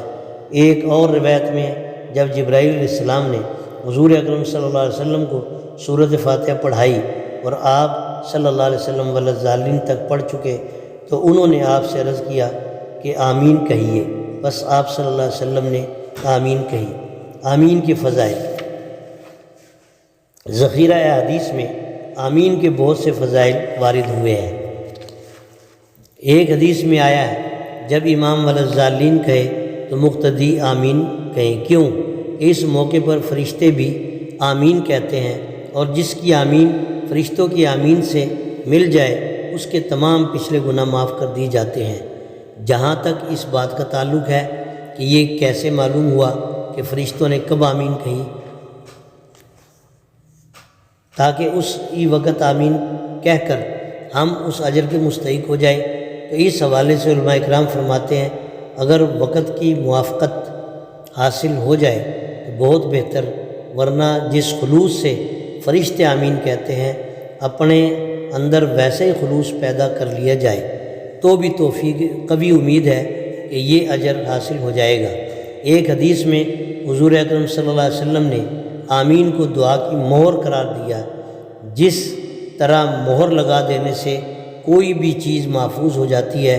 S1: ایک اور روایت میں جب جبرائیل علیہ السلام نے حضور اکرم صلی اللہ علیہ وسلم کو سورۃ فاتحہ پڑھائی اور آپ صلی اللہ علیہ وسلم ولضالین تک پڑھ چکے تو انہوں نے آپ سے عرض کیا کہ آمین کہیے، بس آپ صلی اللہ علیہ وسلم نے آمین کہی۔ آمین کے فضائل، ذخیرہ حدیث میں آمین کے بہت سے فضائل وارد ہوئے ہیں۔ ایک حدیث میں آیا ہے جب امام ولضالین کہے تو مقتدی آمین کہیں، کیوں؟ اس موقع پر فرشتے بھی آمین کہتے ہیں، اور جس کی آمین فرشتوں کی آمین سے مل جائے اس کے تمام پچھلے گناہ معاف کر دیے جاتے ہیں۔ جہاں تک اس بات کا تعلق ہے کہ یہ کیسے معلوم ہوا کہ فرشتوں نے کب آمین کہی تاکہ اس وقت آمین کہہ کر ہم اس اجر کے مستحق ہو جائیں، تو اس حوالے سے علماء اکرام فرماتے ہیں اگر وقت کی موافقت حاصل ہو جائے تو بہت بہتر، ورنہ جس خلوص سے فرشتے آمین کہتے ہیں اپنے اندر ویسے ہی خلوص پیدا کر لیا جائے تو بھی توفیق کبھی امید ہے کہ یہ اجر حاصل ہو جائے گا۔ ایک حدیث میں حضور اکرم صلی اللہ علیہ وسلم نے آمین کو دعا کی مہر قرار دیا، جس طرح مہر لگا دینے سے کوئی بھی چیز محفوظ ہو جاتی ہے،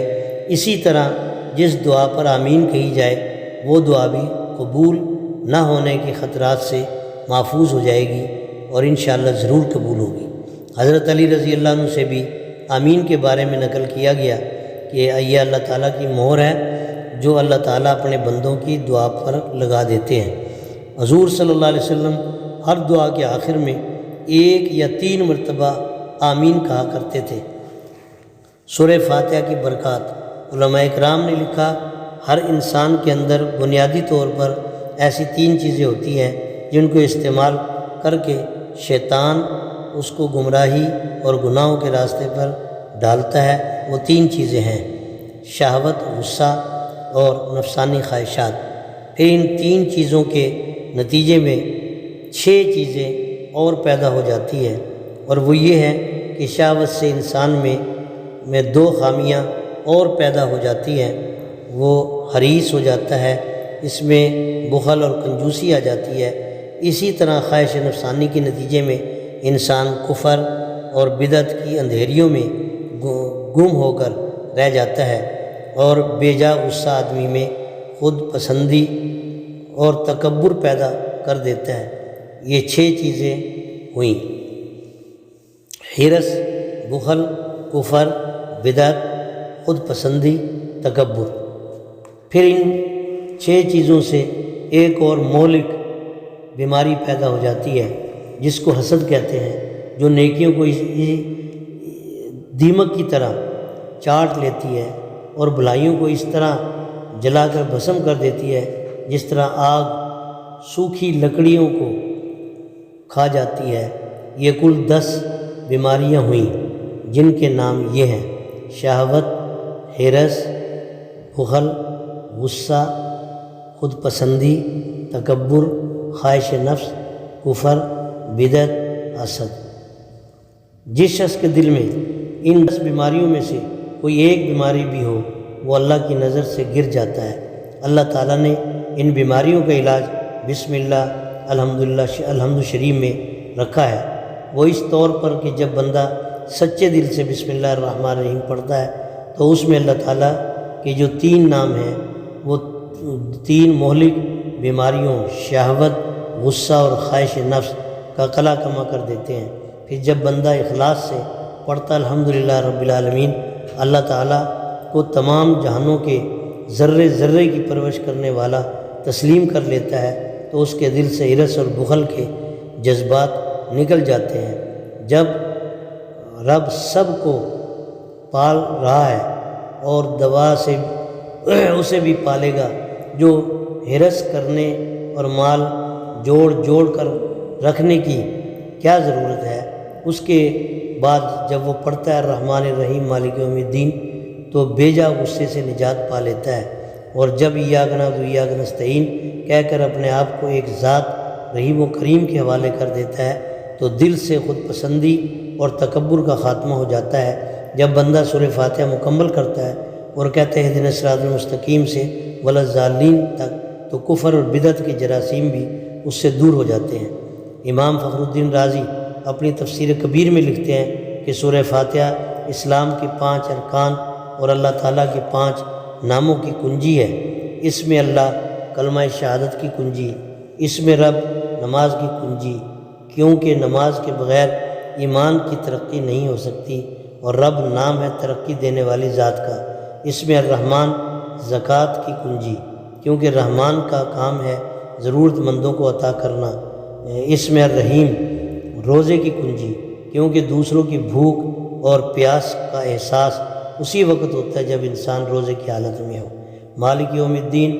S1: اسی طرح جس دعا پر آمین کہی جائے وہ دعا بھی قبول نہ ہونے کے خطرات سے محفوظ ہو جائے گی اور انشاءاللہ ضرور قبول ہوگی۔ حضرت علی رضی اللہ عنہ سے بھی آمین کے بارے میں نقل کیا گیا کہ یہ اللہ تعالیٰ کی مہر ہے جو اللہ تعالیٰ اپنے بندوں کی دعا پر لگا دیتے ہیں۔ حضور صلی اللہ علیہ وسلم ہر دعا کے آخر میں 1 یا 3 مرتبہ آمین کہا کرتے تھے۔ سورہ فاتحہ کی برکات، علماء اکرام نے لکھا ہر انسان کے اندر بنیادی طور پر ایسی 3 چیزیں ہوتی ہیں جن کو استعمال کر کے شیطان اس کو گمراہی اور گناہوں کے راستے پر ڈالتا ہے۔ وہ 3 چیزیں ہیں، شہوت، غصہ اور نفسانی خواہشات۔ پھر ان 3 چیزوں کے نتیجے میں 6 چیزیں اور پیدا ہو جاتی ہیں، اور وہ یہ ہے کہ شہوت سے انسان میں 2 خامیاں اور پیدا ہو جاتی ہیں۔ وہ حریص ہو جاتا ہے، اس میں بخل اور کنجوسی آ جاتی ہے۔ اسی طرح خواہش نفسانی کے نتیجے میں انسان کفر اور بدعت کی اندھیریوں میں گم ہو کر رہ جاتا ہے، اور بے جا غصہ آدمی میں خود پسندی اور تکبر پیدا کر دیتا ہے۔ یہ 6 چیزیں ہوئیں، حرص، بخل، کفر، بدعت، خود پسندی، تکبر۔ پھر ان 6 چیزوں سے ایک اور مہلک بیماری پیدا ہو جاتی ہے جس کو حسد کہتے ہیں، جو نیکیوں کو دیمک کی طرح چاٹ لیتی ہے اور بھلائیوں کو اس طرح جلا کر بھسم کر دیتی ہے جس طرح آگ سوکھی لکڑیوں کو کھا جاتی ہے۔ یہ کل 10 بیماریاں ہوئیں جن کے نام یہ ہیں: شہوت، حرص، بخل، غصہ، خود پسندی، تکبر، خواہش نفس، کفر، بدعت، حسد۔ جس شخص کے دل میں ان 10 بیماریوں میں سے کوئی ایک بیماری بھی ہو وہ اللہ کی نظر سے گر جاتا ہے۔ اللہ تعالیٰ نے ان بیماریوں کا علاج بسم اللہ الحمد شریف میں رکھا ہے، وہ اس طور پر کہ جب بندہ سچے دل سے بسم اللہ الرحمن الرحیم پڑھتا ہے تو اس میں اللہ تعالیٰ کے جو 3 نام ہیں وہ 3 مہلک بیماریوں شہوت، غصہ اور خواہش نفس کا قلع کما کر دیتے ہیں۔ پھر جب بندہ اخلاص سے پڑھتا الحمدللہ رب العالمین، اللہ تعالیٰ کو تمام جہانوں کے ذرے ذرے کی پرورش کرنے والا تسلیم کر لیتا ہے، تو اس کے دل سے حرص اور بخل کے جذبات نکل جاتے ہیں۔ جب رب سب کو پال رہا ہے اور دوا سے اسے بھی پالے گا، جو ہرس کرنے اور مال جوڑ کر رکھنے کی کیا ضرورت ہے۔ اس کے بعد جب وہ پڑھتا ہے الرحمن الرحیم مالک یوم الدین تو بیجا غصے سے نجات پا لیتا ہے، اور جب ایاک نعبد و ایاک نستعین کہہ کر اپنے آپ کو ایک ذات رحیم و کریم کے حوالے کر دیتا ہے تو دل سے خود پسندی اور تکبر کا خاتمہ ہو جاتا ہے۔ جب بندہ سورہ فاتحہ مکمل کرتا ہے اور کہتے ہیں اہدنا الصراط المستقیم سے ولا الضالین تک، تو کفر اور بدعت کے جراثیم بھی اس سے دور ہو جاتے ہیں۔ امام فخر الدین رازی اپنی تفسیر کبیر میں لکھتے ہیں کہ سورہ فاتحہ اسلام کے 5 ارکان اور اللہ تعالیٰ کے 5 ناموں کی کنجی ہے۔ اس میں اللہ کلمہ شہادت کی کنجی، اس میں رب نماز کی کنجی، کیونکہ نماز کے بغیر ایمان کی ترقی نہیں ہو سکتی، اور رب نام ہے ترقی دینے والی ذات کا۔ اس میں الرحمن زکوٰۃ کی کنجی، کیونکہ رحمان کا کام ہے ضرورت مندوں کو عطا کرنا۔ اس میں الرحیم روزے کی کنجی، کیونکہ دوسروں کی بھوک اور پیاس کا احساس اسی وقت ہوتا ہے جب انسان روزے کی حالت میں ہو۔ مالک یوم الدین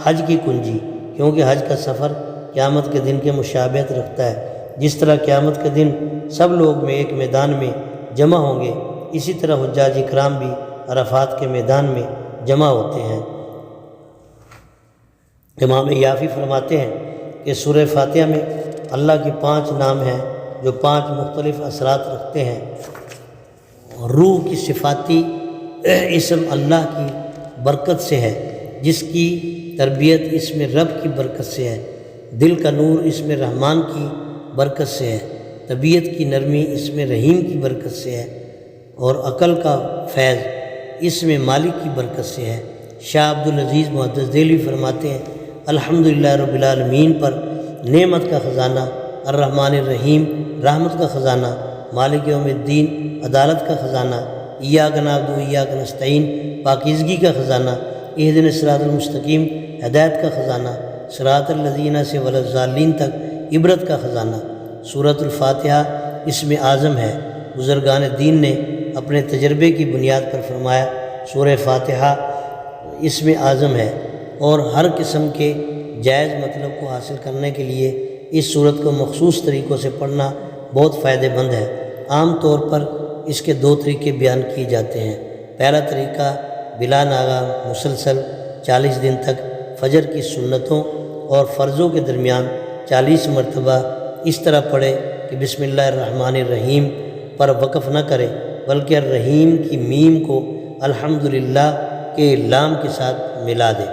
S1: حج کی کنجی، کیونکہ حج کا سفر قیامت کے دن کے مشابہت رکھتا ہے۔ جس طرح قیامت کے دن سب لوگ میں ایک میدان میں جمع ہوں گے، اسی طرح حجاج اکرام بھی عرفات کے میدان میں جمع ہوتے ہیں۔ امام یافی فرماتے ہیں کہ سورہ فاتحہ میں اللہ کے 5 نام ہیں جو 5 مختلف اثرات رکھتے ہیں۔ روح کی صفاتی اسم اللہ کی برکت سے ہے، جس کی تربیت اس میں رب کی برکت سے ہے۔ دل کا نور اس میں رحمان کی برکت سے ہے، طبیعت کی نرمی اس میں رحیم کی برکت سے ہے، اور عقل کا فیض اس میں مالک کی برکت سے ہے۔ شاہ عبدالعزیز محدث دہلوی فرماتے ہیں الحمدللہ رب العالمین پر نعمت کا خزانہ، الرحمن الرحیم رحمت کا خزانہ، مالک یوم الدین عدالت کا خزانہ، ایاک نعبد و ایاک نستعین پاکیزگی کا خزانہ، اہدنا الصراط المستقیم ہدایت کا خزانہ، صراط الذین سے ولا الضالین تک عبرت کا خزانہ۔ سورۃ الفاتحہ اسم اعظم ہے۔ بزرگان دین نے اپنے تجربے کی بنیاد پر فرمایا سورہ فاتحہ اسم اعظم ہے، اور ہر قسم کے جائز مطلب کو حاصل کرنے کے لیے اس صورت کو مخصوص طریقوں سے پڑھنا بہت فائدہ مند ہے۔ عام طور پر اس کے 2 طریقے بیان کیے جاتے ہیں۔ پہلا طریقہ بلا ناغہ مسلسل 40 دن تک فجر کی سنتوں اور فرضوں کے درمیان 40 مرتبہ اس طرح پڑھے کہ بسم اللہ الرحمن الرحیم پر وقف نہ کرے، بلکہ الرحیم کی میم کو الحمدللہ کے لام کے ساتھ ملا دے،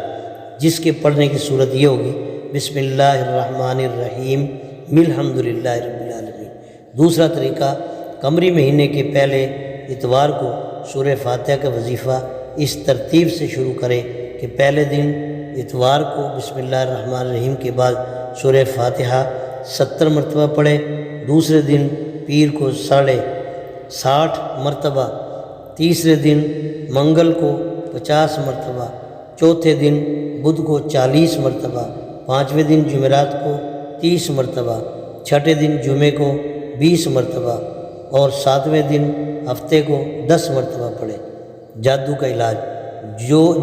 S1: جس کے پڑھنے کی صورت یہ ہوگی بسم اللہ الرحمن الرحیم الحمدللہ رب العالمین۔ دوسرا طریقہ قمری مہینے کے پہلے اتوار کو سورہ فاتحہ کا وظیفہ اس ترتیب سے شروع کرے کہ پہلے دن اتوار کو بسم اللہ الرحمن الرحیم کے بعد سورہ فاتحہ 70 مرتبہ پڑھے، دوسرے دن پیر کو 60 مرتبہ، تیسرے دن منگل کو 50 مرتبہ، چوتھے دن بدھ کو 40 مرتبہ، پانچویں دن جمعرات کو 30 مرتبہ، چھٹے دن جمعے کو 20 مرتبہ، اور 7ویں دن ہفتے کو 10 مرتبہ پڑھے۔ جادو کا علاج،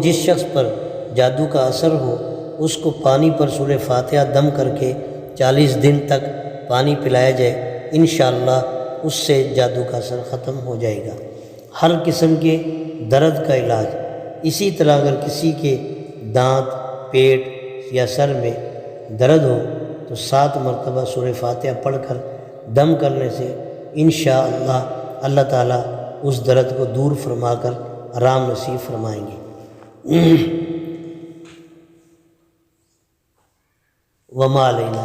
S1: جس شخص پر جادو کا اثر ہو اس کو پانی پر سورہ فاتحہ دم کر کے 40 دن تک پانی پلایا جائے، انشاءاللہ اس سے جادو کا اثر ختم ہو جائے گا۔ ہر قسم کے درد کا علاج، اسی طرح اگر کسی کے دانت، پیٹ یا سر میں درد ہو تو 7 مرتبہ سورہ فاتحہ پڑھ کر دم کرنے سے انشاءاللہ اللہ تعالیٰ اس درد کو دور فرما کر آرام نصیب فرمائیں گے۔ وما علینا